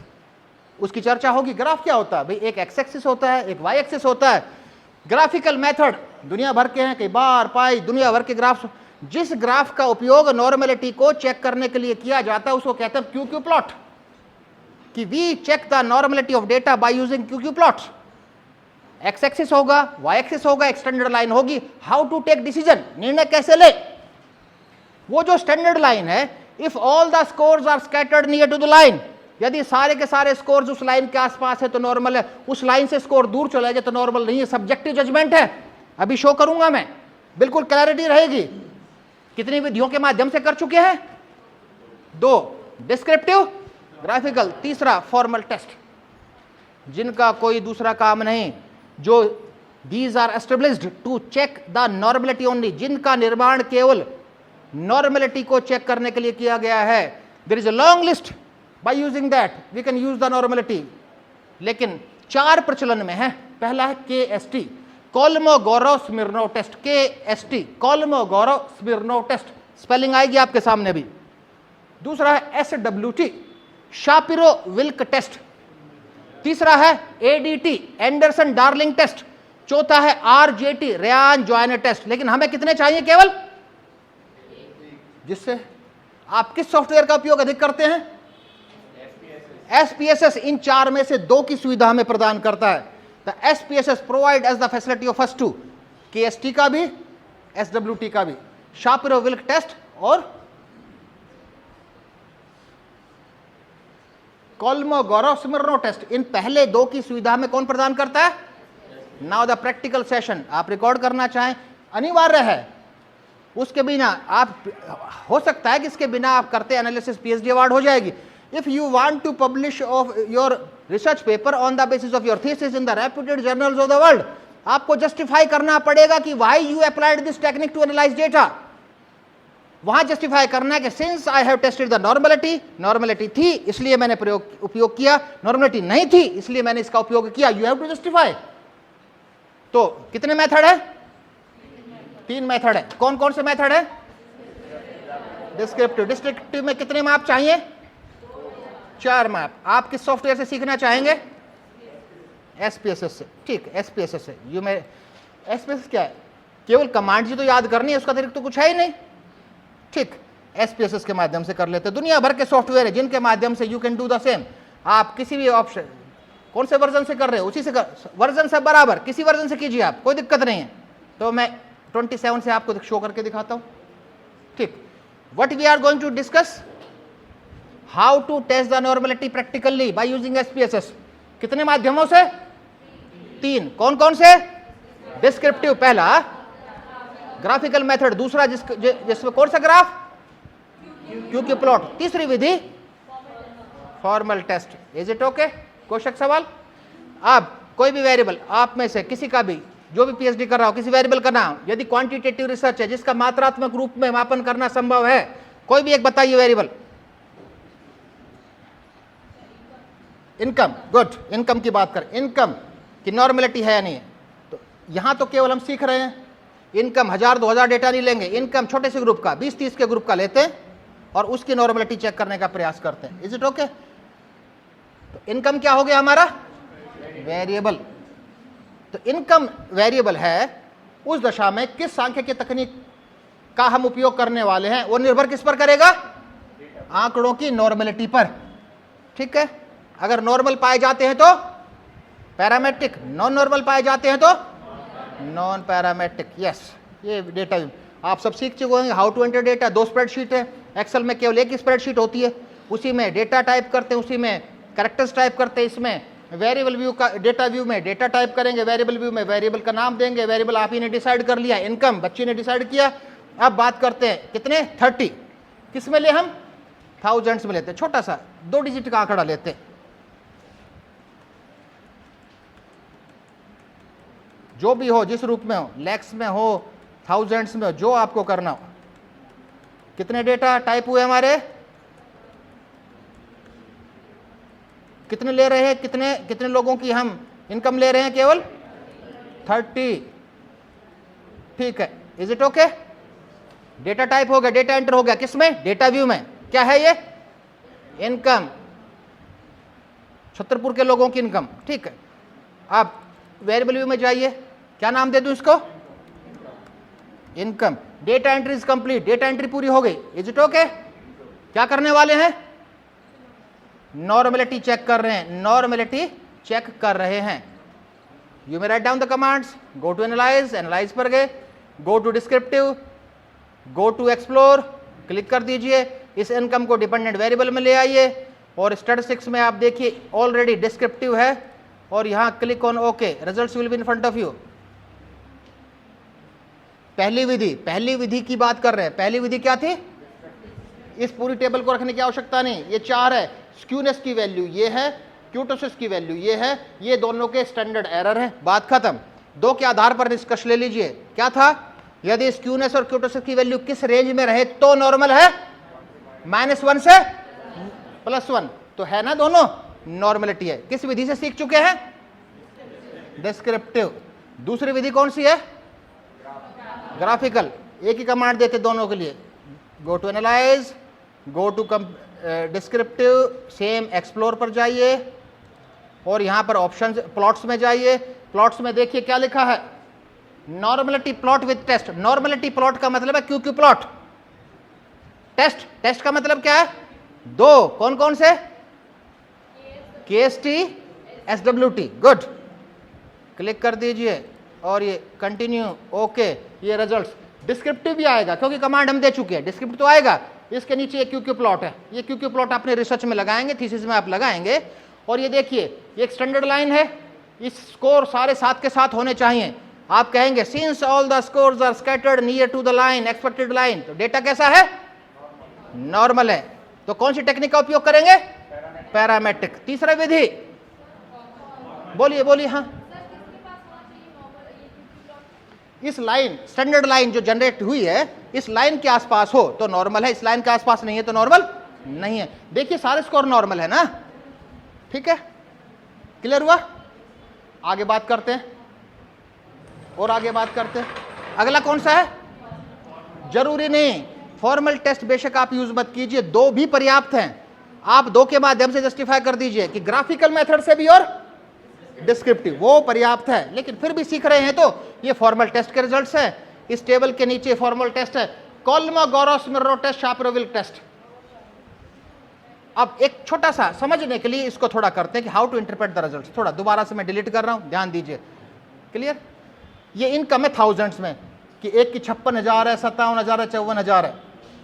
[SPEAKER 1] उसकी चर्चा होगी। ग्राफ क्या होता है भाई? एक एक्स एक्सिस होता है, एक वाई एक्सिस होता है। ग्राफिकल मेथड दुनिया भर के हैं, कई बार पाई, दुनिया भर के ग्राफ्स। जिस ग्राफ का उपयोग नॉर्मलिटी को चेक करने के लिए किया जाता है उसको कहते हैं क्यू प्लॉट, कि we check the normality of data by using Q plots. X axis होगा, वाई एक्सिस होगा, एक स्टैंडर्ड लाइन होगी। हाउ टू टेक डिसीजन, निर्णय कैसे ले? वो जो स्टैंडर्ड लाइन है, if all the scores are scattered near to the line, यदि सारे के सारे स्कोर्स उस लाइन के आसपास है तो नॉर्मल है, उस लाइन से स्कोर दूर चला जाए तो नॉर्मल नहीं है। सब्जेक्टिव जजमेंट है, अभी शो करूंगा मैं, बिल्कुल क्लैरिटी रहेगी। कितनी विधियों के माध्यम से कर चुके हैं? 2 डिस्क्रिप्टिव, ग्राफिकल, तीसरा फॉर्मल टेस्ट, जिनका कोई दूसरा काम नहीं, जो these are established to check the normality only, जिनका निर्माण केवल नॉर्मलिटी को चेक करने के लिए किया गया है। There is a long list, by using that we can use the normality, लेकिन 4 प्रचलन में है। पहला है KST, Kolmogorov Smirnov test, KST Kolmogorov Smirnov test. Spelling आएगी आपके सामने भी। दूसरा है SWT, शापिरो विल्क टेस्ट। तीसरा है ADT, एंडरसन डार्लिंग टेस्ट। चौथा है RJT, रेयान जॉयनर टेस्ट। लेकिन हमें कितने चाहिए? केवल जिससे आप किस सॉफ्टवेयर का उपयोग अधिक करते हैं? SPSS। इन चार में से दो की सुविधा हमें प्रदान करता है। The SPSS provides the facility of first two, KST का भी, SWT का भी, शापिरो विल्क टेस्ट और कोल्मोगोरोव स्मिर्नोव टेस्ट। इन पहले दो की सुविधा में कौन प्रदान करता है? नाउ द प्रैक्टिकल सेशन आप रिकॉर्ड करना चाहें, अनिवार्य है। उसके बिना आप, हो सकता है कि इसके बिना आप करते एनालिसिस PhD अवार्ड हो जाएगी। If you want to publish of your research paper on the basis of your thesis in the reputed journals of the world, आपको जस्टिफाई करना पड़ेगा कि why you applied this technique to analyse data. वहां justify करना है कि since I have tested the normality थी इसलिए मैंने उपयोग किया, नॉर्मेलिटी नहीं थी इसलिए मैंने इसका उपयोग किया। You have to justify. तो कितने मेथड है? 3 मेथड है। कौन कौन से मेथड है? डिस्क्रिप्टिव। डिस्क्रिप्टिव में कितने मैप चाहिए? 4 मैप। आप किस सॉफ्टवेयर से सीखना चाहेंगे? SPSS से। ठीक, SPSS से। यू में SPSS क्या है? केवल कमांड जी तो याद करनी है, उसका अतिरिक्त तो कुछ है ही नहीं। ठीक, SPSS के माध्यम से कर लेते हैं। दुनिया भर के सॉफ्टवेयर है जिनके माध्यम से you can do the same. आप किसी भी ऑप्शन, कौन से वर्जन से कर रहे हो उसी से कर, वर्जन से बराबर किसी वर्जन से कीजिए आप, कोई दिक्कत नहीं है। तो मैं 27 से आपको शो करके दिखाता हूं। ठीक, what we are going to discuss, how to test the normality practically by using SPSS। कितने माध्यमों से? 3। कौन कौन से? डिस्क्रिप्टिव पहला, ग्राफिकल मेथड दूसरा, जिसमें कौन सा ग्राफ? Q Q plot. तीसरी विधि formal test. Is it okay? कोई शक सवाल? अब कोई भी वेरिएबल आप में से किसी का भी, जो भी PhD कर रहा हो, किसी वेरिएबल का नाम, यदि क्वांटिटेटिव रिसर्च है जिसका मात्रात्मक रूप में मापन करना संभव है, कोई भी एक बताइए वेरिएबल। इनकम। गुड, इनकम की बात करें, इनकम की नॉर्मेलिटी है या नहीं है। तो यहां तो केवल हम सीख रहे हैं। इनकम 1000-2000 डेटा नहीं लेंगे, इनकम छोटे से ग्रुप का 20-30 के ग्रुप का लेते हैं और उसकी नॉर्मेलिटी चेक करने का प्रयास करते हैं। Is it okay? तो इनकम क्या हो गया हमारा? वेरिएबल। तो इनकम वेरिएबल है, उस दशा में किस सांख्यिकीय तकनीक का हम उपयोग करने वाले हैं वो निर्भर किस पर करेगा? आंकड़ों की नॉर्मेलिटी पर। ठीक है, अगर नॉर्मल पाए जाते हैं तो पैरामेट्रिक, नॉन नॉर्मल पाए जाते हैं तो नॉन पैरामेट्रिक। यस, ये डेटा आप सब सीख चुके होंगे। How to enter data, 2 spreadsheet है। एक्सेल में केवल एक ही स्प्रेडशीट होती है, उसी में डेटा टाइप करते हैं, उसी में कैरेक्टर्स टाइप करते हैं। इसमें वेरिएबल व्यू का, डेटा व्यू में डेटा टाइप करेंगे, वेरिएबल व्यू में वेरिएबल का नाम देंगे। वेरिएबल आप ही ने डिसाइड कर लिया, इनकम बच्ची ने डिसाइड किया। अब बात करते हैं कितने? 30। किस में ले हम? थाउजेंड्स में लेते हैं, छोटा सा 2 डिजिट का आंकड़ा लेते हैं। जो भी हो, जिस रूप में हो, लैक्स में हो, थाउजेंड्स में हो, जो आपको करना हो। कितने डेटा टाइप हुए हमारे? कितने ले रहे हैं? कितने लोगों की हम इनकम ले रहे हैं? केवल 30। ठीक है, is it okay? Data type हो गया, डेटा एंटर हो गया, किसमें? डेटा व्यू में। क्या है ये? इनकम, छतरपुर के लोगों की इनकम। ठीक है, आप वेरिएबल व्यू में जाइए, क्या नाम दे दूं इसको? Income. Data entry is complete, data entry पूरी हो गई। Is it okay? क्या करने वाले हैं? नॉर्मेलिटी चेक कर रहे हैं, नॉर्मेलिटी चेक कर रहे हैं। You may write down the commands. Go to analyse, analyse पर गए, go to descriptive, go to explore, click कर दीजिए। इस इनकम को डिपेंडेंट वेरिएबल में ले आइए और स्टैटिस्टिक्स में आप देखिए ऑलरेडी डिस्क्रिप्टिव है और यहां click on okay, results will be in front of you. पहली विधि की बात कर रहे हैं। पहली विधि क्या थी? इस पूरी टेबल को रखने की आवश्यकता नहीं, ये 4 है। स्क्यूनेस की वैल्यू ये है, क्यूटोसिस की वैल्यू ये है, ये दोनों के स्टैंडर्ड एरर है। बात खत्म। 2 के आधार पर निष्कर्ष ले लीजिए। क्या था? यदि स्क्यूनेस और क्यूटोसिस की वैल्यू किस रेंज में रहे तो नॉर्मल है, -1 से +1, तो है ना, दोनों नॉर्मेलिटी है। किस विधि से सीख चुके हैं? डिस्क्रिप्टिव। दूसरी विधि कौन सी है? ग्राफिकल। एक ही कमांड देते दोनों के लिए, go to analyse, go to descriptive, same explore पर जाइए और यहां पर ऑप्शन प्लॉट्स में जाइए। प्लॉट्स में देखिए क्या लिखा है, normality plot with test. Normality plot का मतलब है Q Q plot. Test, test का मतलब क्या है, दो, कौन कौन से, KST, SWT, गुड, क्लिक कर दीजिए और ये कंटिन्यू, ओके। ये रिजल्ट्स, डिस्क्रिप्टिव भी आएगा क्योंकि कमांड हम दे चुके हैं, डिस्क्रिप्टिव तो आएगा। इसके नीचे ये क्यू प्लॉट है, ये क्यू प्लॉट अपने रिसर्च में लगाएंगे, थीसिस में आप लगाएंगे। और ये देखिए ये एक स्टैंडर्ड लाइन है, इस स्कोर सारे साथ के साथ होने चाहिए। आप कहेंगे since all the scores are scattered near to the line, expected line, तो डेटा कैसा है, नॉर्मल है। तो कौन सी टेक्निक का उपयोग करेंगे, पैरामेट्रिक। तीसरा विधि, बोलिए बोलिए। हाँ, इस लाइन, स्टैंडर्ड लाइन जो जनरेट हुई है, इस लाइन के आसपास हो तो नॉर्मल है, इस लाइन के आसपास नहीं है तो नॉर्मल नहीं है। देखिए सारे स्कोर नॉर्मल है ना, ठीक है, क्लियर हुआ। आगे बात करते हैं और आगे बात करते हैं। अगला कौन सा है, जरूरी नहीं, फॉर्मल टेस्ट बेशक आप यूज मत कीजिए, दो भी पर्याप्त हैं। आप दो के माध्यम से जस्टिफाई कर दीजिए कि ग्राफिकल मेथड से भी और डिस्क्रिप्टिव, वो पर्याप्त है। लेकिन फिर भी सीख रहे हैं तो ये फॉर्मल टेस्ट के रिजल्ट्स हैं। इस टेबल के नीचे फॉर्मल टेस्ट है, कोल्मो-गोरोस-मिर्रो टेस्ट, शापिरोविल टेस्ट। अब एक छोटा सा समझने के लिए इसको थोड़ा करते हैं कि how to interpret the results. थोड़ा दोबारा से मैं डिलीट कर रहा हूं, ध्यान दीजिए, क्लियर। ये इनकम है थाउजेंड्स में कि एक की 56,000 है, 57,000 है, 54,000 है।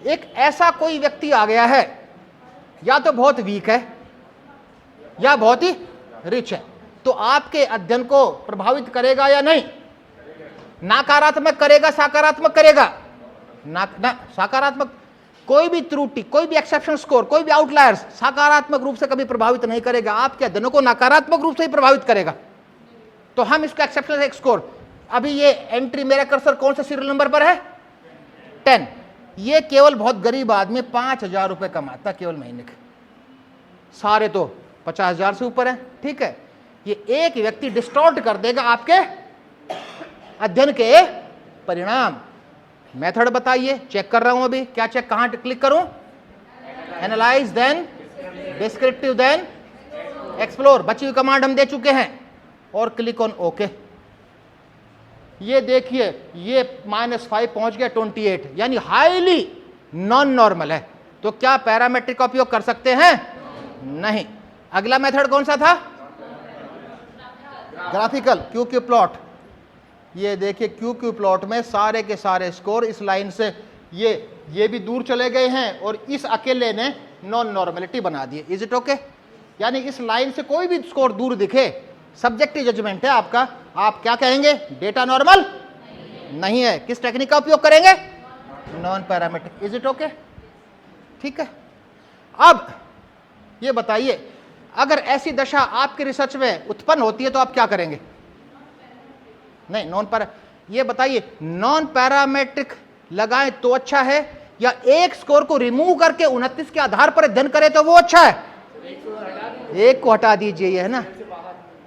[SPEAKER 1] एक ऐसा कोई व्यक्ति आ गया है, या तो बहुत वीक है या बहुत ही रिच है, तो आपके अध्ययन को प्रभावित करेगा या नहीं, नकारात्मक करेगा, सकारात्मक करेगा, ना सकारात्मक। कोई भी त्रुटि, कोई भी एक्सेप्शन स्कोर, कोई भी आउटलायर्स सकारात्मक रूप से कभी प्रभावित नहीं करेगा, आपके अध्ययनों को नकारात्मक रूप से ही प्रभावित करेगा। तो हम इसका एक्सेप्शन एक स्कोर, अभी ये एंट्री, मेरा कर्सर कौन से सीरियल नंबर पर है, 10। ये केवल बहुत गरीब आदमी 5,000 रुपए कमाता केवल महीने के, सारे तो 50,000 से ऊपर है, ठीक है। ये एक व्यक्ति डिस्टॉर्ट कर देगा आपके अध्ययन के परिणाम। मेथड बताइए, चेक कर रहा हूं अभी, क्या चेक, कहां क्लिक करूं, analyse, then descriptive, then explore. बची हुई कमांड हम दे चुके हैं और क्लिक ऑन ओके। ये देखिए ये -5 पहुंच गया 28, यानी हाईली नॉन नॉर्मल है। तो क्या पैरामेट्रिक का उपयोग कर सकते हैं, नहीं। अगला मेथड कौन सा था, ग्राफिकल, क्यू क्यू प्लॉट। ये देखिए क्यू क्यू प्लॉट में सारे के सारे स्कोर इस लाइन से ये भी दूर चले गए हैं और इस अकेले ने नॉन नॉर्मलिटी बना दी। इज इट ओके, यानी इस लाइन से कोई भी स्कोर दूर दिखे, सब्जेक्टिव जजमेंट है आपका, आप क्या कहेंगे, डेटा नॉर्मल नहीं है। किस टेक्निक का उपयोग करेंगे, non parametric. Is it okay, ठीक है। अब ये बताइए, अगर ऐसी दशा आपके रिसर्च में उत्पन्न होती है तो आप क्या करेंगे, नहीं नॉन पैरा, ये बताइए नॉन पैरामेट्रिक लगाएं तो अच्छा है या एक स्कोर को रिमूव करके 29 के आधार पर अध्ययन करें तो वो अच्छा है, एक को हटा दीजिए, ये है ना,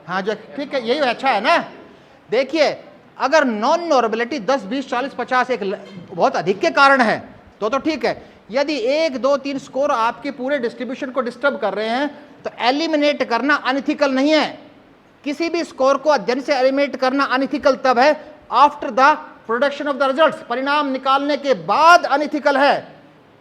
[SPEAKER 1] हाँ जो ठीक है, यही अच्छा है ना। देखिए अगर नॉन नॉर्मलिटी 10, 20, 40, 50 एक बहुत अधिक के कारण है तो ठीक है। यदि 1, 2, 3 स्कोर आपके पूरे डिस्ट्रीब्यूशन को डिस्टर्ब कर रहे हैं तो एलिमिनेट करना अनइथिकल नहीं है। किसी भी स्कोर को अध्ययन से एलिमिनेट करना अनइथिकल तब है after the production of the results, परिणाम निकालने के बाद अनइथिकल है।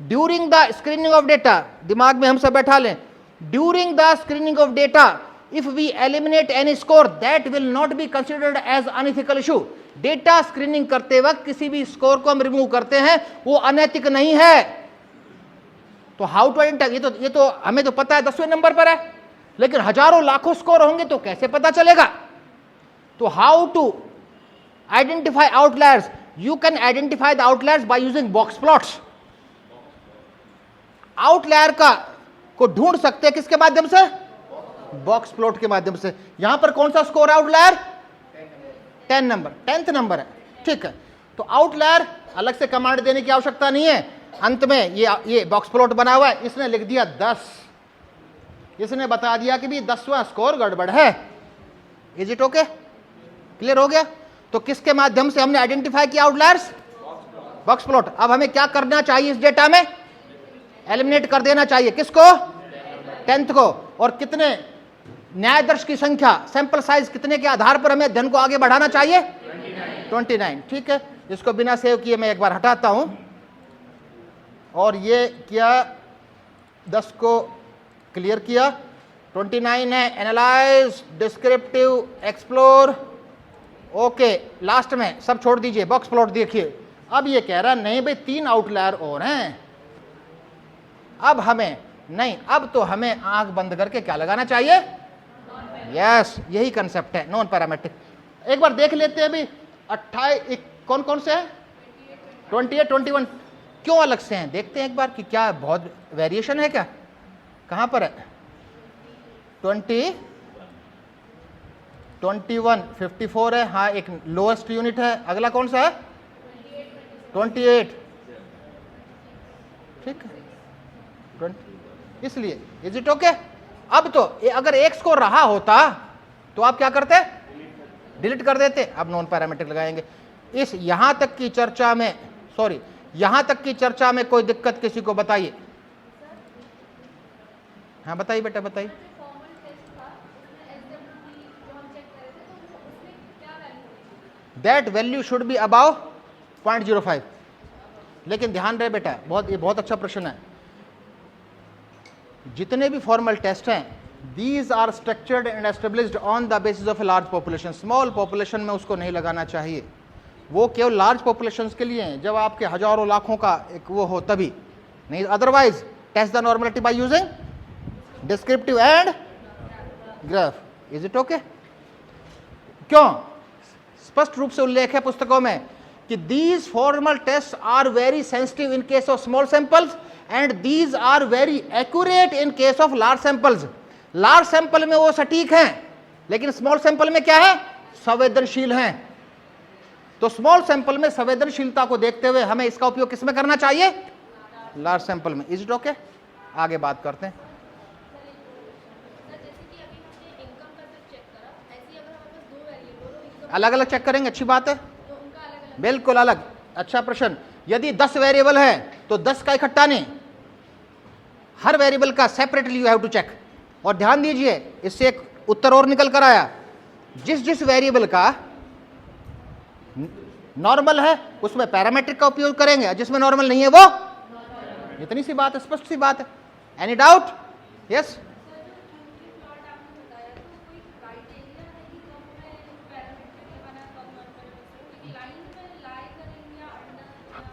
[SPEAKER 1] During the screening of data, दिमाग में हम सब बैठा लें, during the screening of data if we eliminate any score that will not be considered as unethical issue। Data screening करते वक्त किसी भी स्कोर को हम रिमूव करते हैं वो अनैतिक नहीं है। तो हाउ टू आइडेंटिफाई, ये तो हमें तो पता है 10वें नंबर पर है, लेकिन हजारों लाखों स्कोर होंगे तो कैसे पता चलेगा। तो how to identify outliers, you can identify the outliers by using box plots. Outlier को ढूंढ सकते हैं किसके माध्यम से, बॉक्स प्लॉट के माध्यम से। यहां पर कौन सा score outlier, 10 number, 10th number है, ठीक है। तो आउटलायर अलग से कमांड देने की आवश्यकता नहीं है। अंत में ये बॉक्स प्लॉट बना हुआ है, इसने लिख दिया 10, इसने बता दिया कि भी 10वां स्कोर गड़बड़ है। इज इट ओके, क्लियर हो गया। तो किसके माध्यम से हमने आइडेंटिफाई किया आउटलायर्स, बॉक्स प्लॉट। अब हमें क्या करना चाहिए इस डेटा में? एलिमिनेट कर देना चाहिए किसको? 10th को। और कितने न्यायादर्श की संख्या, सैंपल साइज कितने के आधार पर हमें अध्ययन को आगे बढ़ाना चाहिए? 29। ठीक है, इसको बिना सेव किए मैं एक बार हटाता हूं और ये किया, 10 को क्लियर किया। 29 है analyse, descriptive, explore. Okay, last में सब छोड़ दीजिए, बॉक्स प्लॉट देखिए। अब ये कह रहा नहीं भाई 3 आउटलायर और हैं, अब हमें नहीं, अब तो हमें आंख बंद करके क्या लगाना चाहिए? यस, यही कंसेप्ट है, नॉन पैरामेट्रिक। एक बार देख लेते हैं अभी 28 कौन कौन से हैं? 28, 21 क्यों अलग से हैं? देखते हैं एक बार कि क्या बहुत वेरिएशन है क्या? कहां पर है? 20, 21, 54 है, हाँ एक लोएस्ट यूनिट है। अगला कौन सा है? 28। ठीक है, 20, इसलिए इज इट ओके? अब तो अगर एक्स को रहा होता तो आप क्या करते? डिलीट कर देते। अब नॉन पैरामीट्रिक लगाएंगे। इस यहां तक की चर्चा में, सॉरी, यहां तक की चर्चा में कोई दिक्कत किसी को बताइए? हाँ बताइए बेटा, बताइए। That value should be about 0.05। लेकिन ध्यान रहे बेटा, ये बहुत अच्छा प्रश्न है। जितने भी फॉर्मल टेस्ट हैं, these are structured and established on the basis of a large population. Small population में उसको नहीं लगाना चाहिए, वो केवल लार्ज पॉपुलेशन के लिए हैं, जब आपके हजारों लाखों का एक वो हो तभी, नहीं otherwise test the normality by using descriptive and graph. Is it okay? क्यों? स्पष्ट रूप से उल्लेख है पुस्तकों में कि these formal test are very sensitive in case of small samples and these are very accurate in case of large samples. Large sample में वो सटीक हैं, लेकिन स्मॉल सैंपल में क्या है? संवेदनशील हैं। तो स्मॉल सैंपल में संवेदनशीलता को देखते हुए हमें इसका उपयोग किसमें करना चाहिए? लार्ज सैंपल में। Is it okay? आगे बात करते हैं। अलग अलग चेक करेंगे, अच्छी बात है, बिल्कुल अलग। अच्छा प्रश्न। यदि 10 वेरिएबल है तो 10 का इकट्ठा नहीं, हर वेरिएबल का separately you have to check. और ध्यान दीजिए, इससे एक उत्तर और निकल कर आया, जिस जिस वेरिएबल का नॉर्मल है उसमें पैरामीट्रिक का उपयोग करेंगे, जिसमें नॉर्मल नहीं है वो, इतनी सी बात है, स्पष्ट सी बात है। Any doubt? यस।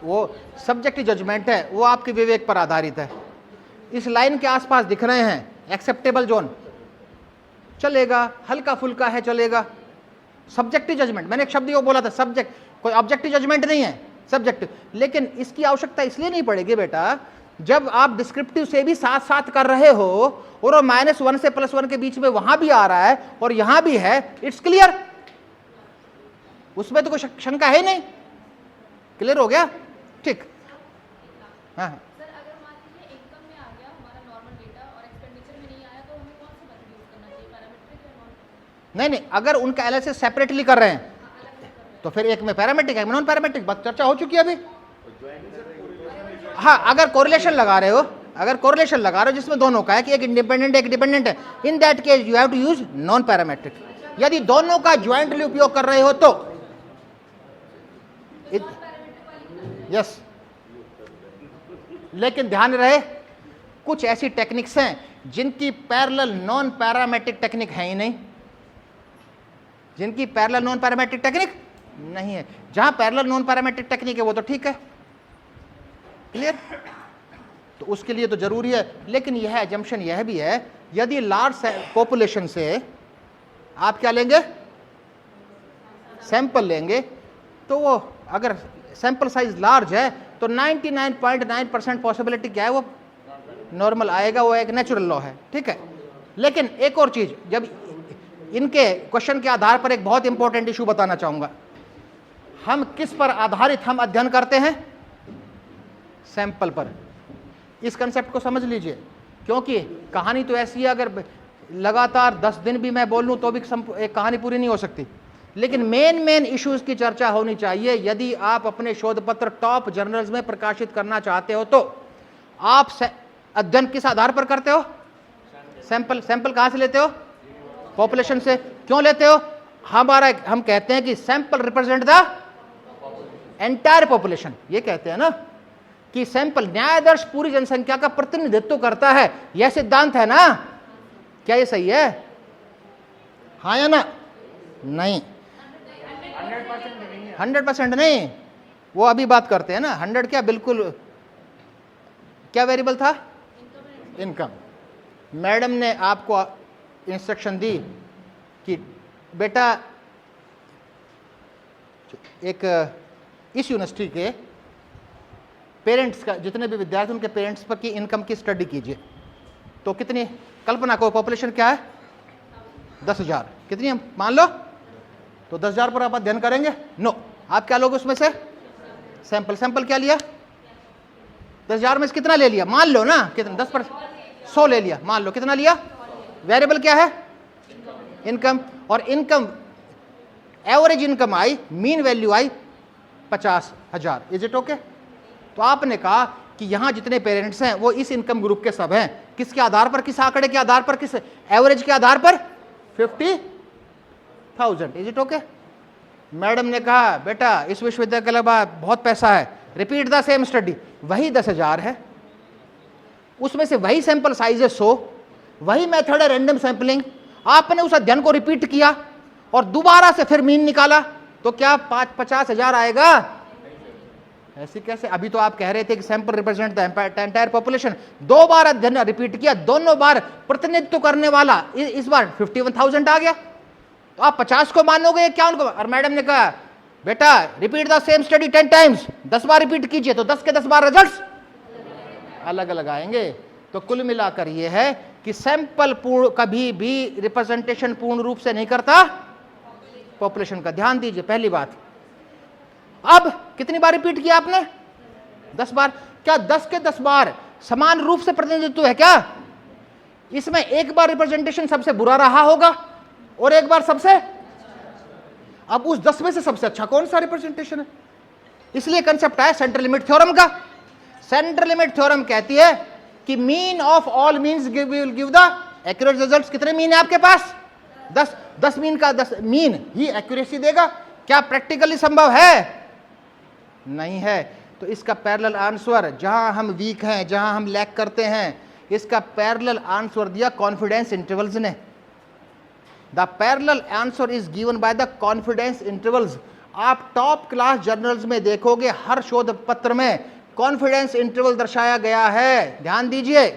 [SPEAKER 1] वो सब्जेक्टिव जजमेंट है, वो आपके विवेक पर आधारित है। इस लाइन के आसपास दिख रहे हैं एक्सेप्टेबल जोन, चलेगा, हल्का फुल्का है चलेगा। सब्जेक्टिव जजमेंट, मैंने एक शब्द को बोला था सब्जेक्ट, कोई ऑब्जेक्टिव जजमेंट नहीं है, सब्जेक्टिव। लेकिन इसकी आवश्यकता इसलिए नहीं पड़ेगी बेटा, जब आप डिस्क्रिप्टिव से भी साथ साथ कर रहे हो और -1 से +1 के बीच में वहां भी आ रहा है और यहां भी है, इट्स क्लियर, उसमें तो कोई शंका है नहीं। क्लियर हो गया? ठीक। हाँ
[SPEAKER 3] सर, अगर मान लीजिए इनकम में आ गया हमारा नॉर्मल डेटा और एक्सपेंडिचर में नहीं आया, तो हमें कौन सा मेथड यूज करना चाहिए, पैरामीट्रिक या नॉन?
[SPEAKER 1] नहीं, अगर उनका एनालिसिस सेपरेटली कर रहे हैं तो फिर एक में पैरामीट्रिक है, नॉन पैरामीट्रिक, बात चर्चा हो चुकी है अभी। हाँ, अगर कोरिलेशन लगा रहे हो, जिसमें दोनों का है कि एक इंडिपेंडेंट एक डिपेंडेंट है, in that case you have to use non parametric. यदि दोनों का ज्वाइंटली उपयोग कर रहे हो तो यस। लेकिन ध्यान रहे, कुछ ऐसी टेक्निक्स हैं जिनकी पैरेलल नॉन पैरामेट्रिक टेक्निक है ही नहीं, जिनकी पैरेलल नॉन पैरामेट्रिक टेक्निक नहीं है। जहां पैरेलल नॉन पैरामेट्रिक टेक्निक है वो तो ठीक है, क्लियर, तो उसके लिए तो जरूरी है। लेकिन यह एजम्पशन यह भी है, यदि लार्ज पॉपुलेशन से आप क्या लेंगे, सैंपल लेंगे, तो वो अगर सैंपल साइज लार्ज है तो 99.9% पॉसिबिलिटी क्या है, वो नॉर्मल आएगा, वो एक नेचुरल लॉ है, ठीक है। लेकिन एक और चीज, जब इनके क्वेश्चन के आधार पर एक बहुत इंपॉर्टेंट इशू बताना चाहूंगा, हम किस पर आधारित हम अध्ययन करते हैं, सैंपल पर। इस कंसेप्ट को समझ लीजिए, क्योंकि कहानी तो ऐसी है, अगर लगातार 10 दिन भी मैं बोल लूं तो भी एक कहानी पूरी नहीं हो सकती। लेकिन मेन इश्यूज की चर्चा होनी चाहिए। यदि आप अपने शोध पत्र टॉप जर्नल्स में प्रकाशित करना चाहते हो तो आप अध्ययन किस आधार पर करते हो? सैंपल कहां से लेते हो? पॉपुलेशन से। क्यों लेते हो? हम कहते हैं कि sample represent the entire population. ये कहते हैं ना कि सैंपल न्यायादर्श पूरी जनसंख्या का प्रतिनिधित्व करता है। यह सिद्धांत है ना? क्या ये सही है? हाँ या ना? नहीं, 100% नहीं। वो अभी बात करते हैं ना 100 क्या, बिल्कुल क्या वेरिएबल था? इनकम। मैडम ने आपको इंस्ट्रक्शन दी कि बेटा एक इस यूनिवर्सिटी के पेरेंट्स का, जितने भी विद्यार्थी उनके पेरेंट्स पर की इनकम की स्टडी कीजिए। तो कितनी कल्पना को पॉपुलेशन क्या है? 10,000। कितनी हम मान लो? तो 10,000 पर आप अध्ययन करेंगे? नो। आप क्या लोगे उसमें से? सैंपल क्या लिया? 10,000 में से कितना ले लिया? मान लो ना कितना, 10% 100 ले लिया। मान लो कितना लिया? वेरिएबल क्या है? इनकम। और income average income I, mean value I 50,000। Is it okay? तो आपने कहा कि यहां जितने पेरेंट्स हैं वो इस इनकम ग्रुप के सब हैं। किसके आधार पर? किस आंकड़े के आधार पर? किस एवरेज के आधार पर? 50,000। Is it okay? मैडम ने कहा बेटा इस विश्वविद्यालय के बाद बहुत पैसा है, रिपीट द सेम स्टडी। वही 10,000 है, उसमें से वही सैंपल साइज है 100, वही मेथड है रैंडम सैंपलिंग। आपने उस अध्ययन को रिपीट किया और दोबारा से फिर मीन निकाला, तो क्या 50,000 आएगा? ऐसे कैसे? अभी तो आप कह रहे थे कि sample represent the entire population. 2 बार अध्ययन रिपीट किया, दोनों बार प्रतिनिधित्व करने वाला, इस बार 51,000 आ गया। तो आप 50 को मानोगे क्या उनको? और मैडम ने कहा बेटा repeat the same study 10 times, 10 bar repeat कीजिए, तो 10 के 10 बार रिजल्ट्स अलग अलग आएंगे। तो कुल मिलाकर यह है कि सैंपल कभी भी रिप्रेजेंटेशन पूर्ण रूप से नहीं करता पॉपुलेशन का। ध्यान दीजिए पहली बात। अब कितनी बार रिपीट किया आपने? 10 बार। क्या 10 के 10 बार समान रूप से प्रतिनिधित्व है क्या? इसमें एक बार रिप्रेजेंटेशन सबसे बुरा रहा होगा और एक बार सबसे। अब उस 10 में से सबसे अच्छा कौन सा रिप्रेजेंटेशन है? इसलिए कंसेप्ट आया सेंट्रल लिमिट थ्योरम का। सेंट्रल लिमिट थ्योरम कहती है कि mean of all means will give the accurate results. कितने मीन है आपके पास? 10 मीन का 10 मीन ही एक्यूरेसी देगा। क्या प्रैक्टिकली संभव है? नहीं है। तो इसका पैरेलल आंसर, जहां हम वीक हैं, जहां हम लैक करते हैं, इसका पैरेलल आंसर दिया कॉन्फिडेंस इंटरवल्स ने। The parallel answer is given by the confidence intervals. आप टॉप क्लास जर्नल्स में देखोगे हर शोध पत्र में कॉन्फिडेंस इंटरवल दर्शाया गया है। ध्यान दीजिए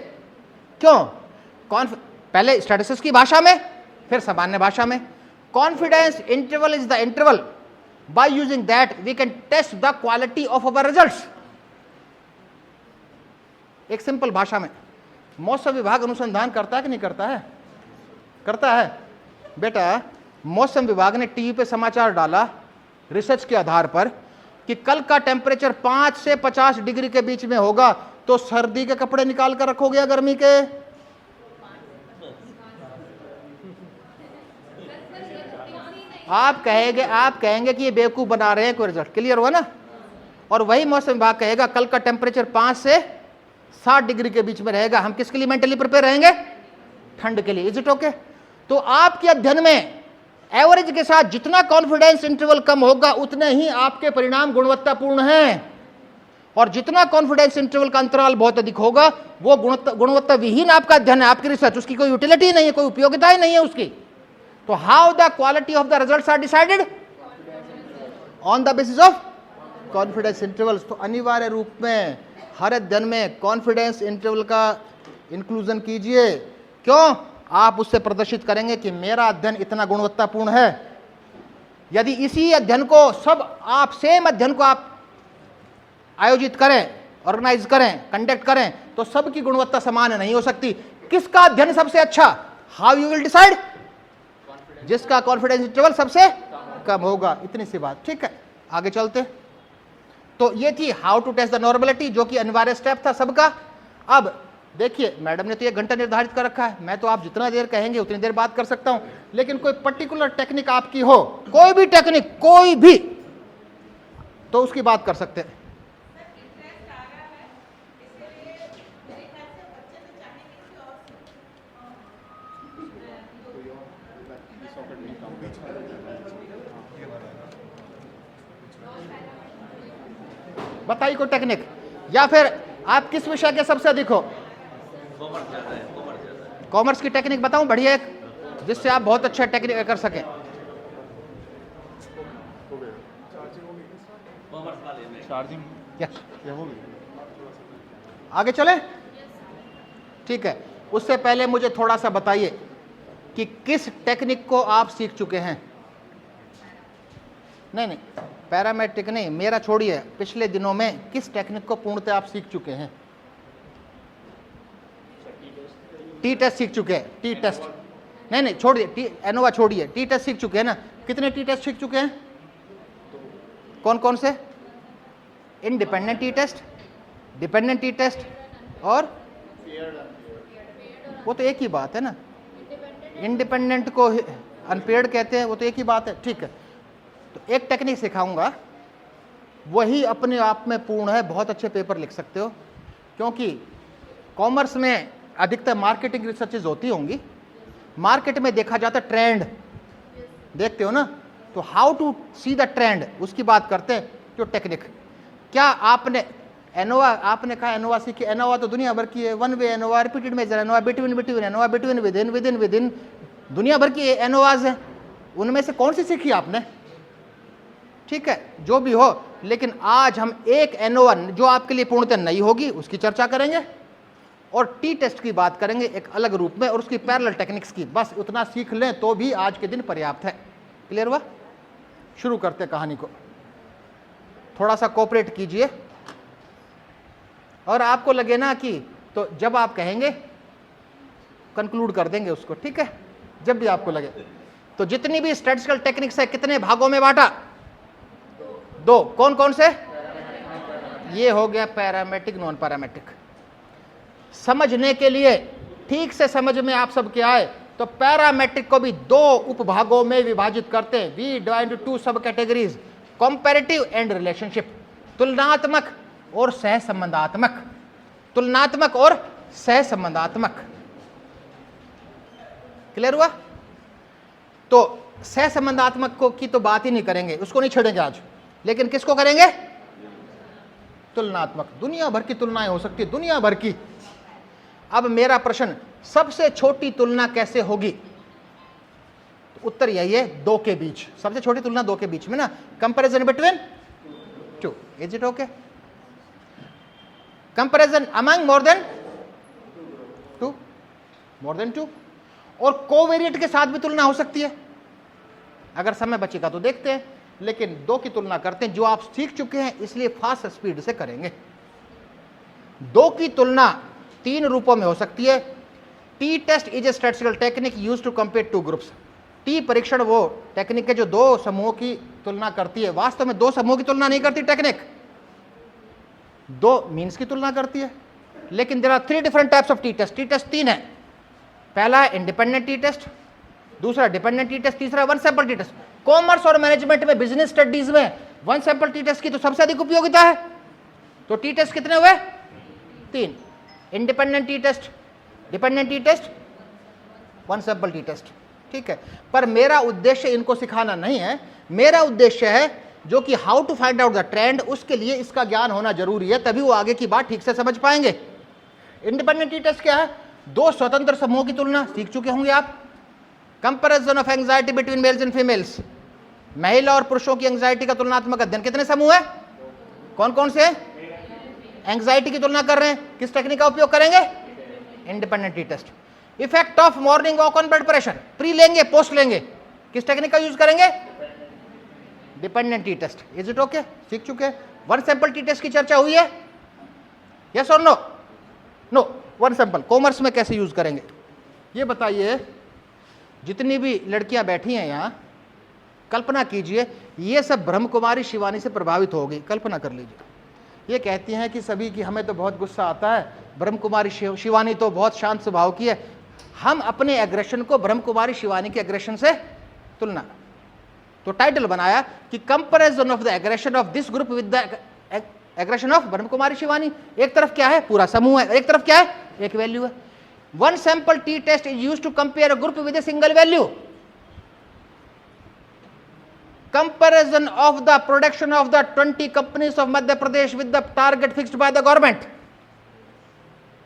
[SPEAKER 1] क्यों? पहले स्टैटिस्टिक्स की भाषा में, फिर सामान्य भाषा में। Confidence interval is the interval by using that we can test the quality of our results। एक सिंपल भाषा में, मौसम विभाग अनुसंधान करता है कि नहीं करता है? करता है। बेटा मौसम विभाग ने टीवी पे समाचार डाला रिसर्च के आधार पर कि कल का टेम्परेचर 5 से 50 डिग्री के बीच में होगा, तो सर्दी के कपड़े निकाल कर रखोगे या गर्मी के? आप कहेंगे कि ये बेवकूफ बना रहे हैं कोई रिजल्ट। क्लियर हुआ ना? और वही मौसम विभाग कहेगा कल का टेम्परेचर 5 से 60 डिग्री के बीच में रहेगा। हम किसके लिए मेंटली प्रिपेयर रहेंगे? ठंड के लिए। Is it okay? तो आपके अध्ययन में एवरेज के साथ जितना कॉन्फिडेंस इंटरवल कम होगा उतने ही आपके परिणाम गुणवत्तापूर्ण हैं, और जितना कॉन्फिडेंस इंटरवल का अंतराल बहुत अधिक होगा वो गुणवत्ता विहीन आपका अध्ययन है, आपकी रिसर्च, उसकी कोई यूटिलिटी नहीं है, कोई उपयोगिता ही नहीं है उसकी। तो how the quality of the results are decided? On the basis of confidence intervals. तो अनिवार्य रूप में हर अध्ययन में कॉन्फिडेंस इंटरवल का इंक्लूजन कीजिए। क्यों? आप उससे प्रदर्शित करेंगे कि मेरा अध्ययन इतना गुणवत्तापूर्ण है। यदि इसी अध्ययन को सेम अध्ययन को आप आयोजित करें, ऑर्गेनाइज करें, कंडक्ट करें, तो सबकी गुणवत्ता समान नहीं हो सकती। किसका अध्ययन सबसे अच्छा? How you will decide? जिसका कॉन्फिडेंस इंटरवल सबसे कम होगा। इतनी सी बात। ठीक है, आगे चलते। तो ये थी how to test the normality, जो कि अनिवार्य स्टेप था सबका। अब देखिए मैडम ने तो 1 घंटा निर्धारित कर रखा है, मैं तो आप जितना देर कहेंगे उतनी देर बात कर सकता हूं, लेकिन कोई पर्टिकुलर टेक्निक आपकी हो, कोई भी टेक्निक, कोई भी, तो उसकी बात कर सकते हैं। बताइए कोई टेक्निक, या फिर आप किस विषय के सबसे अधिक हो? कॉमर्स की टेक्निक बताऊं बढ़िया एक, जिससे आप बहुत अच्छा टेक्निक कर सकें।
[SPEAKER 4] चार्जिंग
[SPEAKER 1] यस,
[SPEAKER 4] क्या होगी?
[SPEAKER 1] आगे चले। ठीक है, उससे पहले मुझे थोड़ा सा बताइए कि किस टेक्निक को आप सीख चुके हैं। नहीं, पैरामेट्रिक नहीं, मेरा छोड़िए, पिछले दिनों में किस टेक्निक को पूर्णतः आप सीख चुके हैं? टी टेस्ट सीख चुके हैं, टी टेस्ट नहीं छोड़िए, एनोवा छोड़िए, टी टेस्ट सीख चुके हैं ना। कितने टी टेस्ट सीख चुके हैं? कौन कौन से? Independent T test, dependent T test, और वो तो एक ही बात है ना, इंडिपेंडेंट को अनपेयर्ड कहते हैं, वो तो एक ही बात है। ठीक है, तो एक टेक्निक सिखाऊंगा, वही अपने आप में पूर्ण है, बहुत अच्छे पेपर लिख सकते हो, क्योंकि कॉमर्स में अधिकतर मार्केटिंग रिसर्चेज होती होंगी, मार्केट में देखा जाता है ट्रेंड, देखते हो ना, तो how to see the trend, उसकी बात करते हैं। जो टेक्निक, क्या आपने एनोवा, आपने कहा एनोवा सीखी, एनोवा तो दुनिया भर की है, one way ANOVA, repeated measure ANOVA, between ANOVA, between, within, दुनिया भर की एनोवाज है, उनमें से कौन सी सीखी आपने? ठीक है, जो भी हो, लेकिन आज हम एक एनोवा जो आपके लिए पूर्णतः नई होगी उसकी चर्चा करेंगे, और टी टेस्ट की बात करेंगे एक अलग रूप में, और उसकी पैरेलल टेक्निक्स की। बस उतना सीख लें तो भी आज के दिन पर्याप्त है। क्लियर हुआ? शुरू करते कहानी को, थोड़ा सा कोऑपरेट कीजिए, और आपको लगे ना कि, तो जब आप कहेंगे कंक्लूड कर देंगे उसको, ठीक है, जब भी आपको लगे। तो जितनी भी स्टैटिस्टिकल टेक्निक्स है कितने भागों में बांटा? 2। कौन कौन से? ये हो गया पैरामेट्रिक, नॉन पैरामेट्रिक। समझने के लिए, ठीक से समझ में आप सबके आए, तो पैरामेट्रिक को भी 2 उपभागों में विभाजित करते हैं। वी डिवाइड इनटू 2 सब कैटेगरीज, कंपैरेटिव एंड रिलेशनशिप, तुलनात्मक और सहसंबंधात्मक, तुलनात्मक और सहसंबंधात्मक। क्लियर हुआ? तो सहसंबंधात्मक को की तो बात ही नहीं करेंगे, उसको नहीं छेड़ेंगे आज, लेकिन किसको करेंगे? तुलनात्मक। दुनिया भर की तुलनाएं हो सकती है, दुनिया भर की। अब मेरा प्रश्न, सबसे छोटी तुलना कैसे होगी? तो उत्तर यही है, 2 के बीच। सबसे छोटी तुलना 2 के बीच में ना, comparison between 2। Is it okay? Comparison among more than 2, more than 2। और कोवेरिएंट के साथ भी तुलना हो सकती है, अगर समय बचेगा तो देखते हैं, लेकिन 2 की तुलना करते हैं, जो आप सीख चुके हैं, इसलिए फास्ट स्पीड से करेंगे। 2 की तुलना 3 रूपों में हो सकती है। T test is a statistical technique used to compare 2 groups. T परीक्षण वो टेक्निक है जो 2 समूहों की तुलना करती है। वास्तव में 2 समूहों की तुलना नहीं करती टेक्निक, 2 मीन्स की तुलना करती है। लेकिन there are 3 different types of T test. T test 3 है। पहला है इंडिपेंडेंट टी टेस्ट, दूसरा डिपेंडेंट टी टेस्ट, तीसरा one sample T test. Commerce और मैनेजमेंट में, बिजनेस स्टडीज में वन सैंपल टी टेस्ट की तो सबसे अधिक उपयोगिता है। तो टी टेस्ट कितने हुए? 3। Independent T test, dependent T test, one sample T test. ठीक है, पर मेरा उद्देश्य इनको सिखाना नहीं है, मेरा उद्देश्य है जो कि how to find out the trend, उसके लिए इसका ज्ञान होना जरूरी है, तभी वो आगे की बात ठीक से समझ पाएंगे। इंडिपेंडेंट टी टेस्ट क्या है? 2 स्वतंत्र समूहों की तुलना सीख चुके होंगे आप। Comparison of anxiety between mails and females, महिला और पुरुषों की एंजाइटी का तुलनात्मक अध्ययन। कितने समूह है? कौन कौन से? एंजाइटी की तुलना कर रहे हैं, किस टेक्निक का उपयोग करेंगे? Independent T test. Effect of morning walk on blood pressure, pre लेंगे पोस्ट लेंगे, किस टेक्निक का यूज करेंगे? Dependent T test. Is it okay? सीख चुके हैं। वन सैंपल टी टेस्ट की चर्चा हुई है? यस और no? No. One sample commerce में कैसे यूज करेंगे ये बताइए। जितनी भी लड़कियां बैठी हैं यहां, कल्पना कीजिए ये सब ब्रह्म कुमारी शिवानी से प्रभावित होगी। कल्पना कर लीजिए ये कहती हैं कि सभी की हमें तो बहुत गुस्सा आता है, ब्रह्म कुमारी शिवानी तो बहुत शांत स्वभाव की है। हम अपने एग्रेशन को ब्रह्म कुमारी शिवानी के एग्रेशन से तुलना, तो टाइटल बनाया कि comparison of the aggression of this group with the aggression of Brahma Kumari Shivani. एक तरफ क्या है, पूरा समूह है, एक तरफ क्या है, एक वैल्यू है। One sample T test is used to compare a group with a single value. Comparison of the production of the 20 companies of Madhya Pradesh with the target fixed by the government।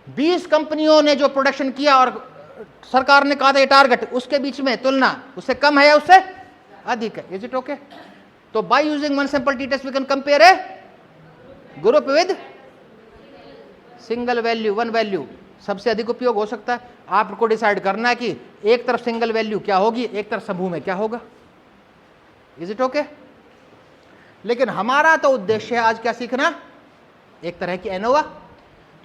[SPEAKER 1] 20 कंपनियों ने जो production किया और सरकार ने कहा था ये टारगेट, उसके बीच में तुलना, उससे कम है या उससे अधिक है। Is it okay? तो by using one sample T test we can compare a group with single value, one value. सबसे अधिक उपयोग हो सकता है। आपको डिसाइड करना है कि एक तरफ सिंगल वैल्यू क्या होगी, एक तरफ समूह में क्या होगा। Is it okay? लेकिन हमारा तो उद्देश्य है आज क्या सीखना, एक तरह की एनोवा।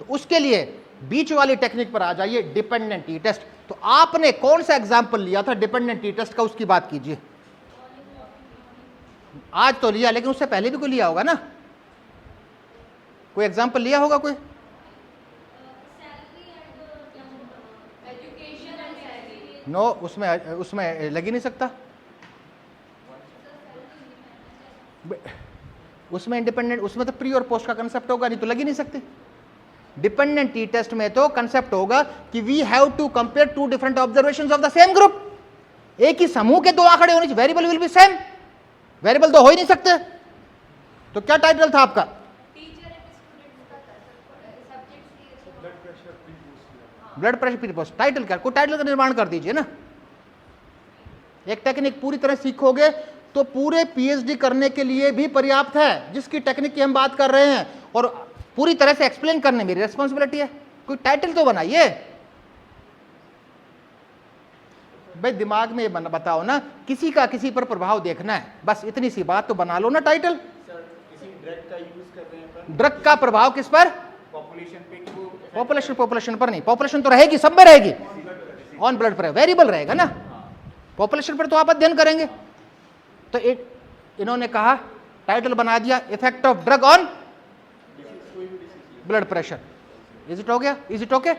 [SPEAKER 1] तो उसके लिए बीच वाली टेक्निक पर आ जाइए, डिपेंडेंट टी टेस्ट। तो आपने कौन सा एग्जांपल लिया था डिपेंडेंट टी टेस्ट का, उसकी बात कीजिए। आज तो लिया, लेकिन उससे पहले भी कोई लिया होगा ना, कोई एग्जांपल लिया होगा कोई? नो, उसमें लग ही नहीं सकता। उसमें इंडिपेंडेंट, उसमें तो प्री और पोस्ट का कंसेप्ट होगा, नहीं तो लग ही नहीं सकते। डिपेंडेंट टी टेस्ट में तो कंसेप्ट होगा कि we have to compare two different observations of the same group. एक ही समूह के दो आंकड़े होने चाहिए, variable will be same, variable तो हो ही नहीं सकते। तो क्या टाइटल था आपका? Blood pressure pre post. Title क्या, कोई टाइटल का निर्माण कर दीजिए ना। एक टेक्निक पूरी तरह सीखोगे तो पूरे पीएचडी करने के लिए भी पर्याप्त है, जिसकी टेक्निक की हम बात कर रहे हैं, और पूरी तरह से एक्सप्लेन करने मेरी रिस्पॉन्सिबिलिटी है। कोई टाइटल तो बनाइए भाई, दिमाग में बताओ ना, किसी का किसी पर प्रभाव देखना है, बस इतनी सी बात तो बना लो ना टाइटल।
[SPEAKER 4] किसी ड्रग का यूज कर रहे हैं,
[SPEAKER 1] ड्रग का प्रभाव किस पर?
[SPEAKER 4] पॉपुलेशन पे।
[SPEAKER 1] पॉपुलेशन पर नहीं, पॉपुलेशन तो रहेगी, सब में रहेगी, ऑन ब्लड प्रेशर वेरिएबल रहेगा ना, पॉपुलेशन पर तो आप अध्ययन करेंगे। तो इन्होंने कहा, टाइटल बना दिया, effect of drug on blood pressure. Is it हो गया? Is it okay?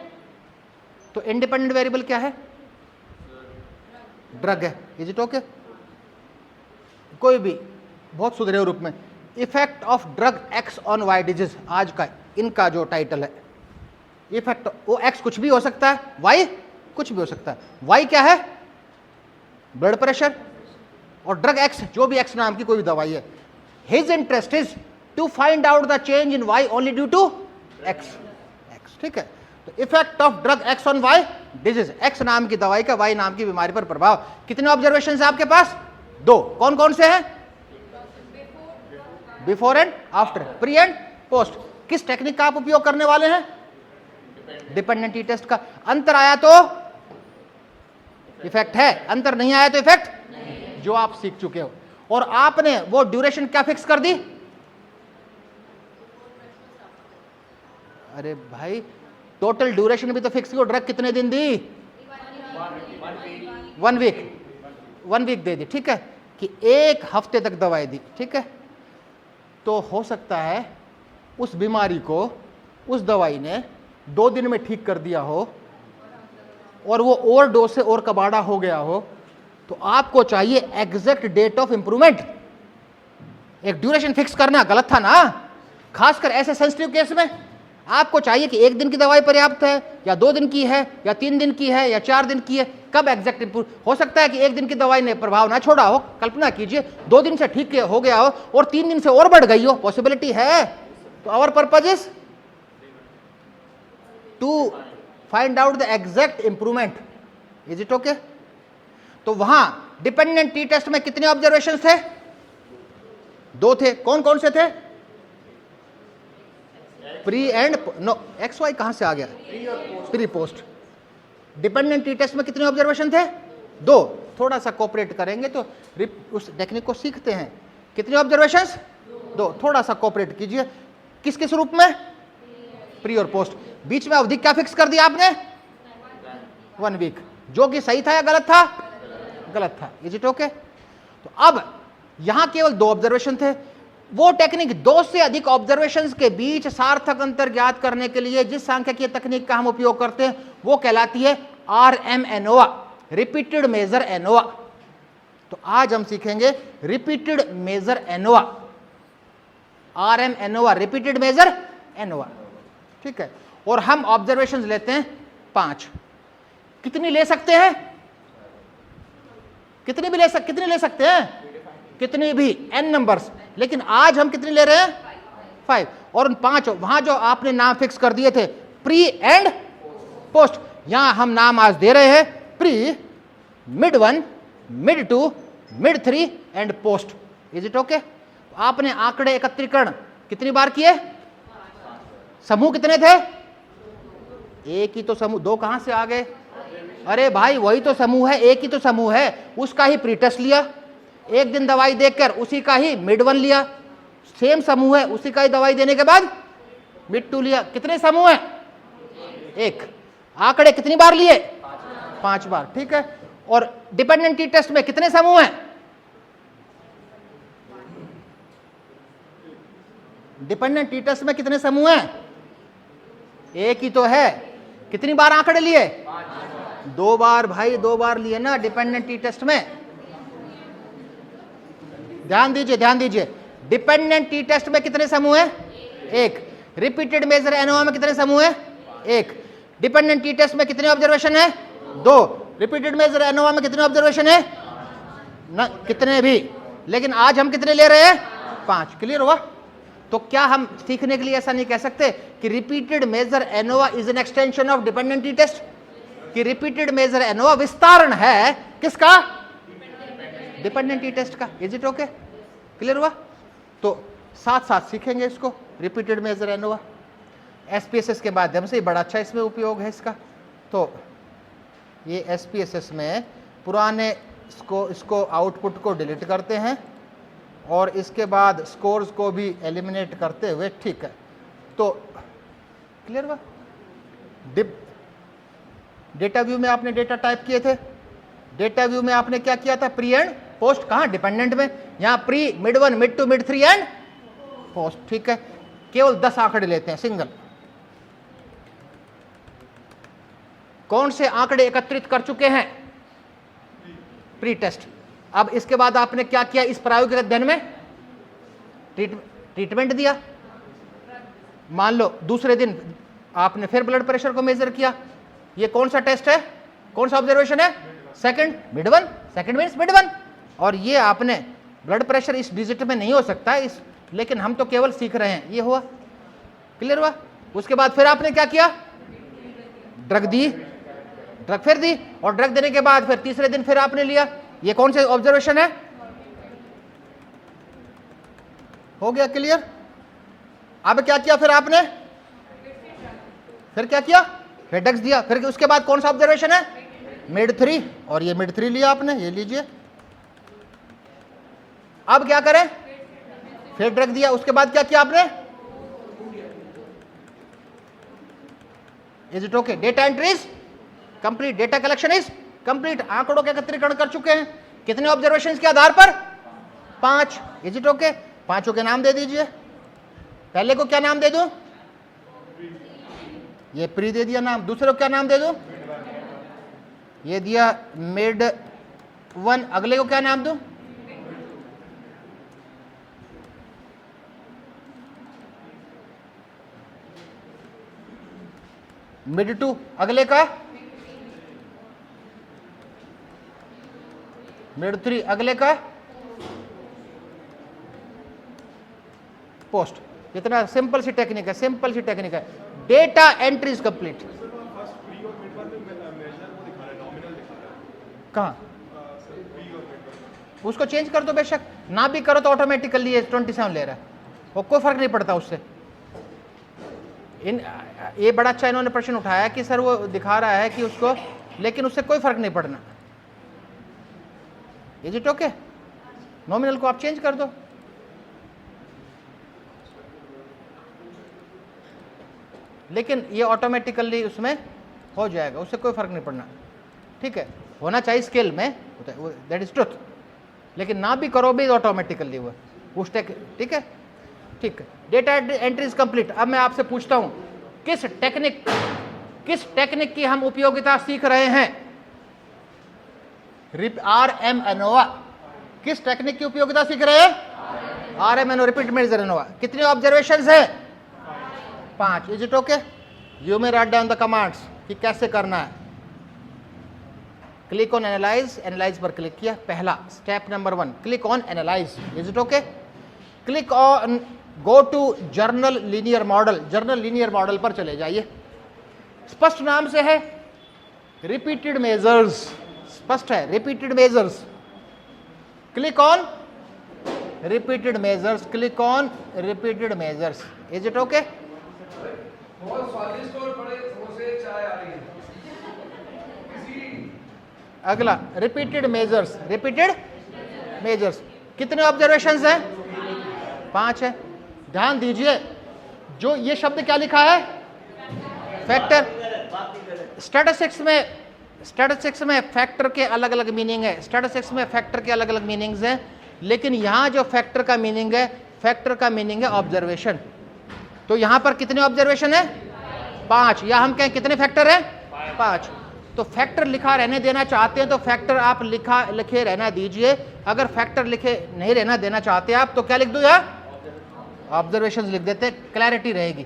[SPEAKER 1] तो इंडिपेंडेंट वेरिएबल क्या है? ड्रग है। Is it okay? कोई भी बहुत सुधरे रूप में, effect of drug X on Y disease, आज का इनका जो टाइटल है। इफेक्ट, वो एक्स कुछ भी हो सकता है, वाई कुछ भी हो सकता है। वाई क्या है? ब्लड प्रेशर, और ड्रग एक्स, जो भी एक्स नाम की कोई भी दवाई है। His interest is to find out the change in Y only due to X. ठीक है? तो effect of drug X on Y disease, X नाम की दवाई का वाई नाम की बीमारी पर प्रभाव। कितने ऑब्जर्वेशन है आपके पास? दो। कौन कौन से हैं? Before and after, pre and post. किस टेक्निक का आप उपयोग करने वाले हैं? डिपेंडेंट टी टेस्ट का। अंतर आया तो इफेक्ट है, अंतर नहीं आया तो इफेक्ट, जो आप सीख चुके हो। और आपने वो ड्यूरेशन क्या फिक्स कर दी? अरे भाई, टोटल ड्यूरेशन भी तो फिक्स की, ड्रग कितने दिन दी? 1 वीक दे दी। ठीक है, कि 1 हफ्ते तक दवाई दी। ठीक है, तो हो सकता है उस बीमारी को उस दवाई ने 2 दिन में ठीक कर दिया हो, और वो ओवरडोज से और कबाड़ा हो गया हो। तो आपको चाहिए एग्जैक्ट डेट ऑफ इंप्रूवमेंट। एक ड्यूरेशन फिक्स करना गलत था ना, खासकर ऐसे सेंसिटिव केस में। आपको चाहिए कि 1 दिन की दवाई पर्याप्त है, या 2 दिन की है, या 3 दिन की है, या 4 दिन की है। कब एग्जैक्ट इंप्रूव? हो सकता है कि 1 दिन की दवाई ने प्रभाव ना छोड़ा हो, कल्पना कीजिए 2 दिन से ठीक हो गया हो और 3 दिन से और बढ़ गई हो, पॉसिबिलिटी है। तो our purpose is to find out the exact improvement. Is it okay? तो वहां डिपेंडेंट टी टेस्ट में कितने ऑब्जर्वेशन थे? 2 थे। कौन कौन से थे? Pre and no, X Y कहां से आ गया? Pre post. Dependent T test में कितने ऑब्जर्वेशन थे? 2। थोड़ा सा कोऑपरेट करेंगे तो उस टेक्निक को सीखते हैं। कितने ऑब्जर्वेशंस? 2। थोड़ा सा कोऑपरेट कीजिए। किस किस रूप में? प्री और पोस्ट। बीच में अवधि क्या फिक्स कर दिया आपने? 1 वीक, जो कि सही था या गलत था? गलत था। Is it okay? तो अब यहां केवल 2 ऑब्जर्वेशन थे। वो टेक्निक, दो से अधिक ऑब्जर्वेशंस के बीच सार्थक अंतर ज्ञात करने के लिए जिस सांख्यिकीय तकनीक का हम उपयोग करते हैं वो कहलाती है RM ANOVA, repeated measure ANOVA. तो आज हम सीखेंगे repeated measure ANOVA, RM ANOVA, repeated measure ANOVA, ठीक है। और हम ऑब्जर्वेशंस लेते हैं 5। कितनी ले सकते हैं? कितनी ले सकते हैं? कितनी भी, n नंबर्स। लेकिन आज हम कितनी ले रहे हैं? 5। और उन 5 वहां जो आपने नाम फिक्स कर दिए थे प्री एंड पोस्ट, यहां हम नाम आज दे रहे हैं pre, mid 1, mid 2, mid 3 and post. Is it okay? आपने आंकड़े एकत्रीकरण कितनी बार किए? समूह कितने थे? एक ही तो समूह, 2 कहां से आ गए? अरे भाई वही तो समूह है, एक ही तो समूह है, उसका ही प्री टेस्ट लिया, एक दिन दवाई देकर उसी का ही मिड 1 लिया, सेम समूह है, उसी का ही दवाई देने के बाद मिड 2 लिया। कितने समूह है? एक। आंकड़े कितनी बार लिए? 5 बार, ठीक है। और डिपेंडेंट टी टेस्ट में कितने समूह हैं? डिपेंडेंट टी टेस्ट में कितने समूह हैं? एक ही तो है। कितनी बार आंकड़े लिए? 2 बार भाई, 2 बार लिए ना डिपेंडेंट टी टेस्ट में। ध्यान दीजिए, डिपेंडेंट टी टेस्ट में कितने समूह हैं? 1। रिपीटेड मेजर एनोवा में कितने समूह हैं? 1। डिपेंडेंट टी टेस्ट में कितने ऑब्जर्वेशन है? 2। रिपीटेड मेजर एनोवा में कितने ऑब्जर्वेशन है? न, कितने भी। लेकिन आज हम कितने ले रहे हैं? 5। क्लियर हुआ? तो क्या हम सीखने के लिए ऐसा नहीं कह सकते कि repeated measure ANOVA is an extension of dependent T test, कि रिपीटेड मेजर एनोवा विस्तारण है किसका? डिपेंडेंट टी टेस्ट का। Is it okay? क्लियर हुआ? तो साथ साथ सीखेंगे इसको, रिपीटेड मेजर एनोवा। SPSS के माध्यम से बड़ा अच्छा इसमें उपयोग है इसका। तो ये SPSS में पुराने इसको आउटपुट को डिलीट करते हैं और इसके बाद स्कोर्स को भी एलिमिनेट करते हुए, ठीक है। तो क्लियर हुआ? डेटा व्यू में आपने डेटा टाइप किए थे, डेटा व्यू में आपने क्या किया था? Pre and post. कहां? डिपेंडेंट में। यहां pre, mid 1, mid 2, mid 3 and post, ठीक है। केवल 10 आंकड़े लेते हैं, सिंगल। कौन से आंकड़े एकत्रित कर चुके हैं? Pre test. अब इसके बाद आपने क्या किया? इस प्रायोगिक अध्ययन में ट्रीटमेंट दिया। मान लो दूसरे दिन आपने फिर ब्लड प्रेशर को मेजर किया। ये कौन सा टेस्ट है? कौन सा ऑब्जर्वेशन है? Second, mid 1। Second means mid 1। और ये आपने ब्लड प्रेशर इस डिजिट में नहीं हो सकता है, लेकिन हम तो केवल सीख रहे हैं। ये हुआ? क्लियर हुआ? उसके बाद फिर आपने क्या किया? ड्रग दी, ड्रग फिर दी, और ड्रग देने के बाद फिर तीसरे दिन फिर आपने लिया। ये कौन से ऑब्जर्वेशन है? हो गया क्लियर? अब क्या किया फिर आपने? फिर क्या किया? फिर ड्रग्स दिया। फिर उसके बाद कौन सा ऑब्जर्वेशन है? मिड 3। और ये मिड 3 लिया आपने, ये लीजिए। अब क्या करें? फिर ड्रग दिया। उसके बाद क्या किया आपने? Is it okay? Data entries complete, data collection is complete. आंकड़ों के एकत्रीकरण कर चुके हैं। कितने ऑब्जर्वेशंस के आधार पर? 5। Is it okay? 5 के नाम दे दीजिए। पहले को क्या नाम दे दूं? ये प्री दे दिया नाम। दूसरे को क्या नाम दे दूं? ये दिया मिड 1। अगले को क्या नाम दूं? मिड 2। अगले का मिड 3। अगले का पोस्ट। इतना सिंपल सी टेक्निक है, सिंपल सी टेक्निक है। Data entry is complete. कहां? उसको चेंज कर दो, बेशक ना भी करो तो ऑटोमेटिकली ये 27 ले रहा है, वो कोई फर्क नहीं पड़ता उससे। ये बड़ा अच्छा इन्होंने प्रश्न उठाया कि सर वो दिखा रहा है कि उसको, लेकिन उससे कोई फर्क नहीं पड़ना। Is it okay? नॉमिनल को आप चेंज कर दो। लेकिन ये ऑटोमेटिकली उसमें हो जाएगा, उससे कोई फर्क नहीं पड़ना, ठीक है। होना चाहिए स्केल में, दैट इज ट्रुथ। लेकिन ना भी करो भी ऑटोमेटिकली वो उस, ठीक है। ठीक है, डेटा एंट्री इज कंप्लीट। अब मैं आपसे पूछता हूं किस टेक्निक की हम उपयोगिता सीख रहे हैं? RM ANOVA. किस टेक्निक की उपयोगिता सीख रहे हैं? RM ANOVA, repeat measure ANOVA. कितने ऑब्जर्वेशंस हैं? 5। Is it okay? You may write down the commands कि कैसे करना है। क्लिक ऑन एनालाइज, एनालाइज पर क्लिक किया, पहला step number 1, click on analyse. Is it okay? Click on go to general linear model, general linear model पर चले जाइए। स्पष्ट नाम से है रिपीटेड मेजर्स, स्पष्ट है repeated measures. Click on repeated measures, click on repeated measures. Is it okay?
[SPEAKER 2] बहुत स्वादिष्ट और बड़े समोसे चाय आ रही है।
[SPEAKER 1] अगला रिपीटेड मेजर्स, रिपीटेड मेजर्स। कितने ऑब्जर्वेशंस हैं? 5 है। ध्यान दीजिए, जो ये शब्द क्या लिखा है? फैक्टर। स्टैटिस्टिक्स में फैक्टर के अलग अलग मीनिंग है, स्टैटिस्टिक्स में फैक्टर के अलग अलग मीनिंग्स हैं, लेकिन यहां जो फैक्टर का मीनिंग है, फैक्टर का मीनिंग है ऑब्जर्वेशन। तो यहां पर कितने ऑब्जर्वेशन है? 5। या हम कहें कितने फैक्टर है? 5। तो फैक्टर लिखा रहने देना चाहते हैं तो फैक्टर आप लिखे रहना दीजिए। अगर फैक्टर लिखे नहीं रहना देना चाहते आप तो क्या लिख दो? यहाँ ऑब्जर्वेशन लिख देते, क्लैरिटी रहेगी।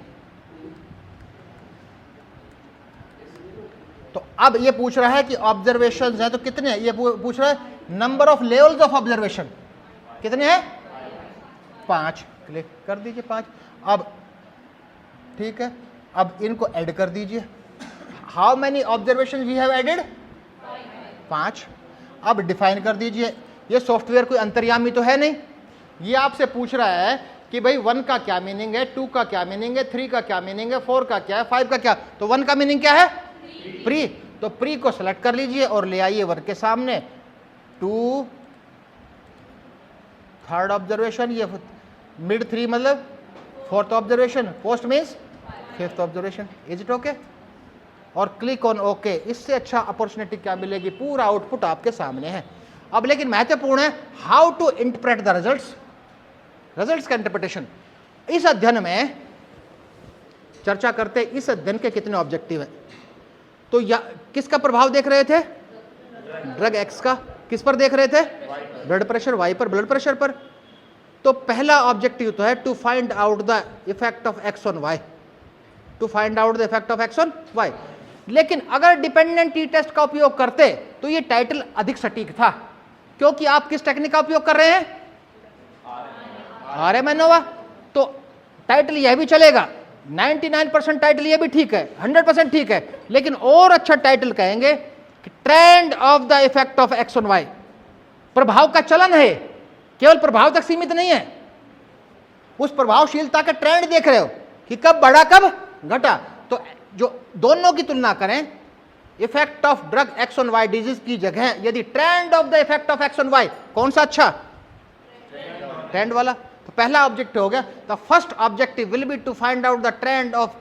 [SPEAKER 1] तो अब ये पूछ रहा है कि ऑब्जर्वेशंस हैं तो कितने हैं? ये पूछ रहा है number of levels of observation कितने हैं? 5। क्लिक कर दीजिए 5। अब ठीक है, अब इनको ऐड कर दीजिए। How many observation we have added? 5। अब डिफाइन कर दीजिए। ये सॉफ्टवेयर कोई अंतर्यामी तो है नहीं, ये आपसे पूछ रहा है कि भाई 1 का क्या मीनिंग है, 2 का क्या मीनिंग है, 3 का क्या मीनिंग है, 4 का क्या है, 5 का क्या। तो 1 का मीनिंग क्या है? प्री। तो प्री को सेलेक्ट कर लीजिए और ले आइए 1 के सामने। 2 थर्ड ऑब्जर्वेशन, ये मिड 3 मतलब 4th observation, post means 5th observation. Is it okay? और क्लिक ऑन ओके। इससे अच्छा अपॉर्चुनिटी क्या मिलेगी? पूरा आउटपुट आपके सामने है। अब लेकिन महत्वपूर्ण है how to interpret the results, results का इंटरप्रिटेशन। इस अध्ययन में चर्चा करते इस अध्ययन के कितने ऑब्जेक्टिव हैं। तो किसका प्रभाव देख रहे थे? ड्रग एक्स का। किस पर देख रहे थे? ब्लड प्रेशर, वाई पर, ब्लड प्रेशर पर। तो पहला ऑब्जेक्टिव तो है to find out the effect of X on Y, to find out the effect of X on Y. लेकिन अगर डिपेंडेंट टी टेस्ट का उपयोग करते तो ये टाइटल अधिक सटीक था, क्योंकि आप किस टेक्निक का उपयोग कर रहे हैं? RM ANOVA. तो टाइटल यह भी चलेगा, 99% टाइटल ये भी ठीक है, 100% ठीक है, लेकिन और अच्छा टाइटल कहेंगे कि trend of the effect of X on Y. प्रभाव का चलन है, केवल प्रभाव तक सीमित नहीं है, उस प्रभावशीलता का ट्रेंड देख रहे हो कि कब बढ़ा कब घटा। तो जो दोनों की तुलना करें, effect of drug X on Y disease की जगह यदि trend of the effect of X on Y, कौन सा अच्छा? ट्रेंड वाला। तो पहला ऑब्जेक्टिव हो गया। The first objective will be to find out the trend of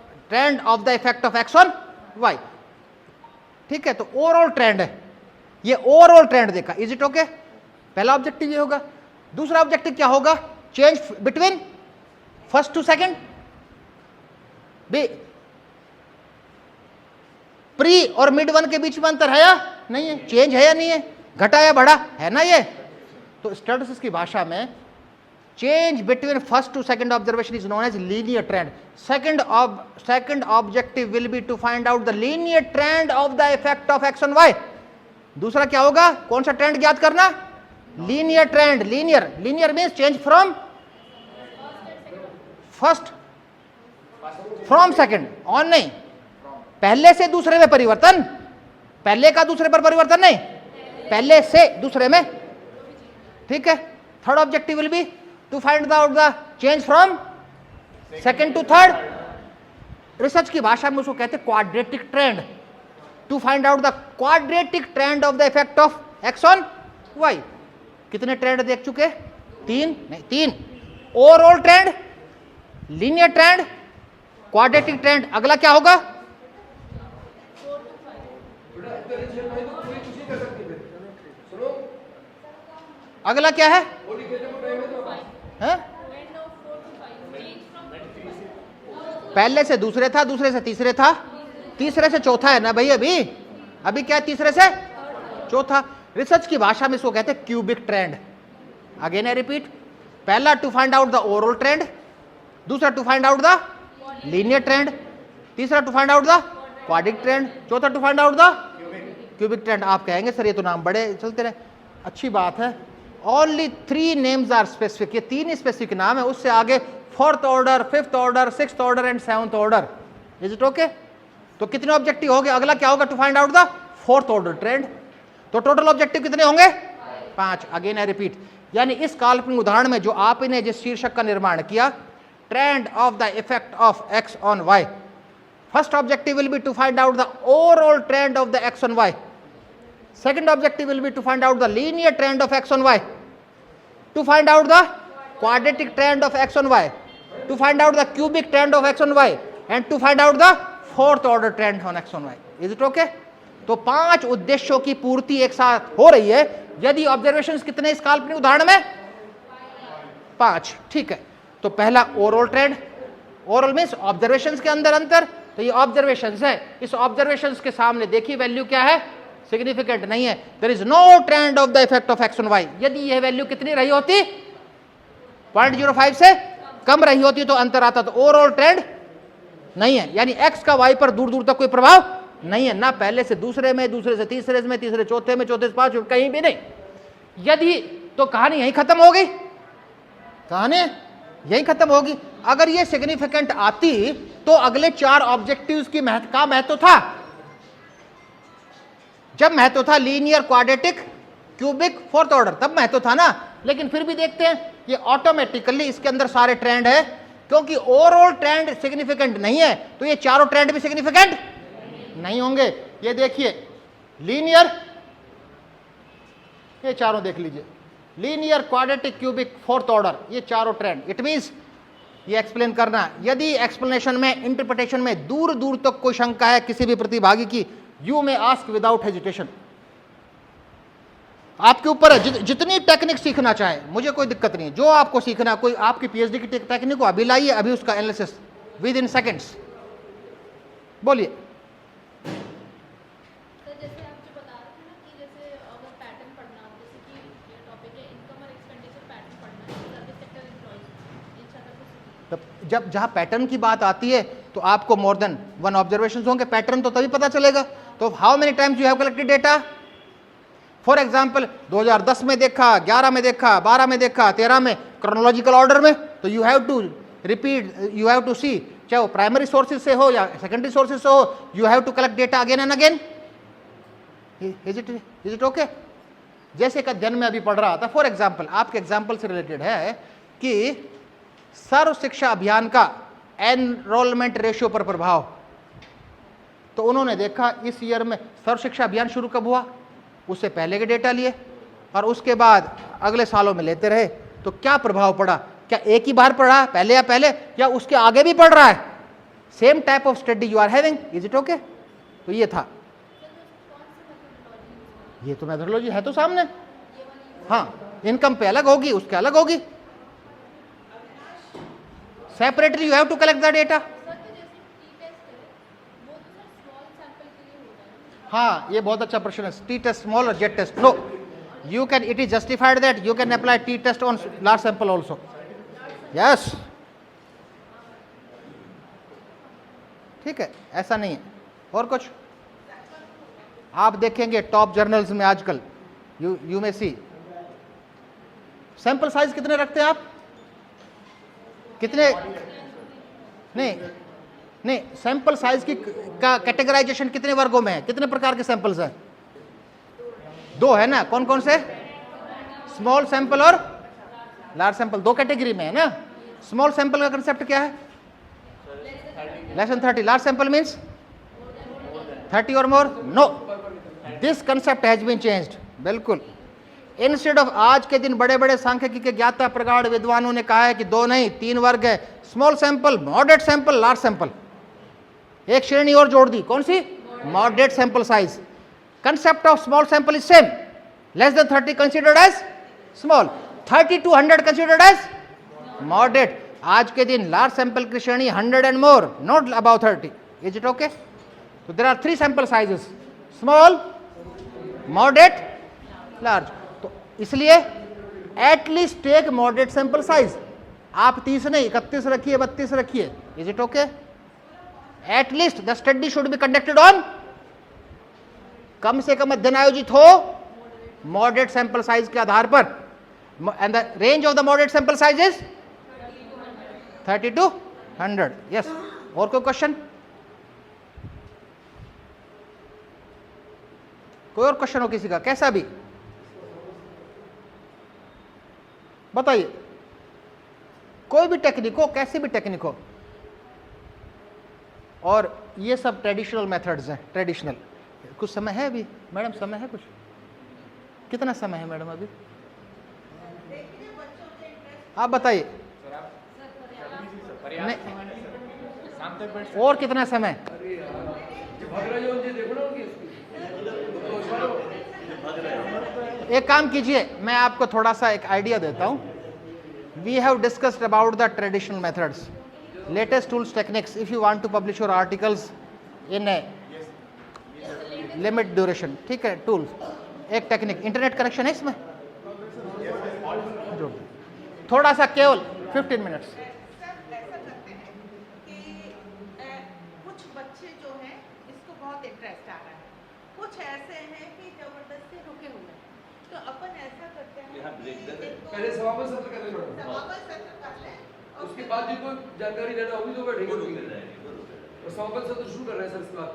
[SPEAKER 1] the effect of X on Y. ठीक है, तो ओवरऑल ट्रेंड है, ये ओवरऑल ट्रेंड देखा। Is it okay? पहला ऑब्जेक्टिव ये होगा। दूसरा ऑब्जेक्टिव क्या होगा? Change between first to second. बी प्री और मिड 1 के बीच में अंतर है या नहीं है? चेंज है या नहीं है? घटा या बढ़ा है ना ये? तो स्टैटिस्टिक्स की भाषा में change between first to second observation is known as linear trend. Second objective will be to find out the linear trend of the effect of X on Y. दूसरा क्या होगा? कौन सा ट्रेंड ज्ञात करना? Linear trend. Linear means change from first, from second, on नहीं, पहले से दूसरे में परिवर्तन, पहले का दूसरे पर परिवर्तन नहीं, पहले से दूसरे में। ठीक है। Third objective will be to find out the change from second to third. Research की भाषा में उसको कहते हैं quadratic trend. To find out the quadratic trend of the effect of X on Y. कितने ट्रेंड देख चुके? 3 overall trend, linear trend, quadratic trend. अगला क्या होगा? अगला क्या है? पहले से दूसरे था, दूसरे से तीसरे था, तीसरे से चौथा है ना भाई। अभी क्या है, तीसरे से चौथा। रिसर्च की भाषा में इसको कहते हैं cubic trend. Again I repeat, पहला to find out the overall trend, दूसरा to find out the linear trend, तीसरा to find out the quadric trend, चौथा to find out the cubic trend. आप कहेंगे सर ये तो नाम बड़े चलते रहे, अच्छी बात है। ओनली 3 नेम्स आर स्पेसिफिक, ये 3 ही स्पेसिफिक नाम है, उससे आगे 4th order, 5th order, 6th order and 7th order. Is it okay? तो कितने ऑब्जेक्टिव हो गए? अगला क्या होगा? To find out the 4th order trend. तो टोटल ऑब्जेक्टिव कितने होंगे? 5। अगेन आई रिपीट, यानी इस काल्पनिक उदाहरण में जो आपने जिस शीर्षक का निर्माण किया, trend of the effect of X on Y, first objective will be to find out the overall trend of the X on Y, second objective will be to find out the linear trend of x on y, to find out the quadratic trend of x on y, to find out the cubic trend of x on y, and to find out the 4th order trend on x on y. Is it okay? तो 5 उद्देश्यों की पूर्ति एक साथ हो रही है यदि ऑब्जर्वेशंस कितने इस काल्पनिक उदाहरण में? 5। ठीक है, तो पहला overall trend, overall means observations के अंदर अंतर, तो ये ऑब्जर्वेशंस है, इस ऑब्जर्वेशंस के सामने देखिए वैल्यू क्या है? सिग्निफिकेंट नहीं है। There is no trend of the effect of X on Y. यदि यह वैल्यू कितनी रही होती? 0.05 से कम रही होती तो अंतर आता, तो ओवरऑल ट्रेंड नहीं है, यानी एक्स का वाई पर दूर दूर तक कोई प्रभाव नहीं है, ना पहले से दूसरे में, दूसरे से तीसरे में, तीसरे चौथे में, चौथे से 5 में, कहीं भी नहीं। यदि तो कहानी यहीं खत्म हो गई, कहानी यहीं खत्म होगी। अगर ये सिग्निफिकेंट आती तो अगले 4 ऑब्जेक्टिव्स की महत्व था। जब महत्व था linear, quadratic, cubic, 4th order, तब महत्व था ना। लेकिन फिर भी देखते हैं ये ऑटोमेटिकली इसके अंदर सारे ट्रेंड है, क्योंकि ओवरऑल ट्रेंड सिग्निफिकेंट नहीं है तो ये चारों ट्रेंड भी सिग्निफिकेंट नहीं होंगे। ये देखिए लीनियर, ये चारों देख लीजिए, linear, quadratic, cubic, 4th order, ये चारों ट्रेंड। इट मींस ये एक्सप्लेन करना, यदि एक्सप्लेनेशन में, इंटरप्रिटेशन में दूर दूर तक कोई शंका है किसी भी प्रतिभागी की, यू में आस्क विदाउट हेजिटेशन। आपके ऊपर है, जितनी टेक्निक सीखना चाहे, मुझे कोई दिक्कत नहीं है। जो आपको सीखना, कोई आपकी पीएचडी की टेक्निक को अभी लाइए, अभी उसका एनालिसिस विद इन सेकेंड्स। बोलिए।
[SPEAKER 3] सर जैसे आप जो बता रहे थे ना कि जैसे अगर पैटर्न पढ़ना, जैसे कि ये टॉपिक है इनकम और एक्सपेंडिचर पैटर्न पढ़ना है सर्विस सेक्टर एम्प्लॉइज, इंशाल्लाह
[SPEAKER 1] जब जहां पैटर्न की बात आती है तो आपको मोर देन 1 ऑब्जर्वेशंस होंगे, पैटर्न तो तभी पता चलेगा। तो how many times you have collected data? For example 2010 में देखा, 11 में देखा, 12 में देखा, 13 में, क्रोनोलॉजिकल ऑर्डर में, तो you have to repeat, you have to see, चाहे वो प्राइमरी सोर्सेज से हो या सेकेंडरी सोर्सेज से हो, you have to collect data again and again. Is it okay? जैसे एक अध्ययन में अभी पढ़ रहा था, फॉर एग्जाम्पल, आपके एग्जाम्पल से रिलेटेड है कि सर्व शिक्षा अभियान का एनरोलमेंट रेशियो पर प्रभाव। तो उन्होंने देखा इस ईयर में सर्व शिक्षा अभियान शुरू कब हुआ, उससे पहले के डेटा लिए और उसके बाद अगले सालों में लेते रहे, तो क्या प्रभाव पड़ा? क्या एक ही बार पड़ा पहले या उसके आगे भी पड़ रहा है? Same type of study you are having. Is it okay? तो ये था, ये तो मेथोडोलॉजी है तो सामने। हाँ, इनकम पे अलग होगी, उसके अलग होगी, separately you have to collect the data. हाँ, ये बहुत अच्छा प्रश्न है। टी टेस्ट स्मॉल और Z test? No, you can, it is justified that you can apply T test on large sample also. Yes, ठीक है, ऐसा नहीं है। और कुछ आप देखेंगे टॉप जर्नल्स में आजकल, यू में सी, सैंपल साइज कितने रखते हैं आप? कितने? नहीं, सैंपल साइज की का कैटेगराइजेशन कितने वर्गों में है? कितने प्रकार के सैंपल्स हैं? 2 है ना। कौन कौन से? स्मॉल सैंपल और लार्ज सैंपल, 2 कैटेगरी में है ना। स्मॉल सैंपल का कंसेप्ट क्या है? Less than 30। Large sample means 30 और more? No, this concept has been changed. बिल्कुल, इंस्टेड ऑफ, आज के दिन बड़े बड़े सांख्यिकी के ज्ञाता प्रगाढ़ विद्वानों ने कहा है कि 2 नहीं 3 वर्ग है, small sample, moderate sample, large sample. एक श्रेणी और जोड़ दी, कौन सी? Moderate sample size. Concept of small sample is same, less than 30 considered as small, 30 to 100 considered as moderate. आज के दिन लार्ज सैंपल की श्रेणी 100 and more, not about 30. Is it okay? तो there are 3 sample sizes, small, moderate, large. तो इसलिए at least take moderate sample size. आप 30 नहीं 31 रखिए, 32 रखिए. Is it okay? At least the study should be conducted on, कम से कम अध्ययन आयोजित हो मॉडरेट सैंपल साइज के आधार पर. And the range of the moderate sample size is 30 to 100. Yes. और कोई क्वेश्चन? कोई और क्वेश्चन हो किसी का, कैसा भी बताइए. कोई भी टेक्निक हो, कैसी भी टेक्निक हो. और ये सब ट्रेडिशनल मेथड्स हैं. ट्रेडिशनल. कुछ समय है अभी मैडम? समय है कुछ? कितना समय है मैडम अभी? आप बताइए. नहीं,
[SPEAKER 4] शाम तक बैठ
[SPEAKER 1] और कितना समय? एक काम कीजिए, मैं आपको थोड़ा सा एक आइडिया देता हूं. We have discussed about the traditional methods, latest tools, techniques. If you want to publish your articles in a limit duration, ठीक है. टूल एक टेक्निक. इंटरनेट कनेक्शन है इसमें? थोड़ा सा, केवल 15 मिनट्स.
[SPEAKER 5] सर ऐसा करते हैं कि कुछ बच्चे जो हैं इसको बहुत इंटरेस्ट आ रहा है, कुछ ऐसे हैं कि जबरदस्ती रुके हुए हैं. तो अपन ऐसा करते हैं कि इनको
[SPEAKER 2] पहले समापन सत्र कर रहे हैं,
[SPEAKER 5] समापन सत्र कर लें और
[SPEAKER 2] उसके बाद जिनको जानकारी लेना होगी तो बैठेंगे और समापन सत्र शुरू कर रहे हैं सर इसके बाद.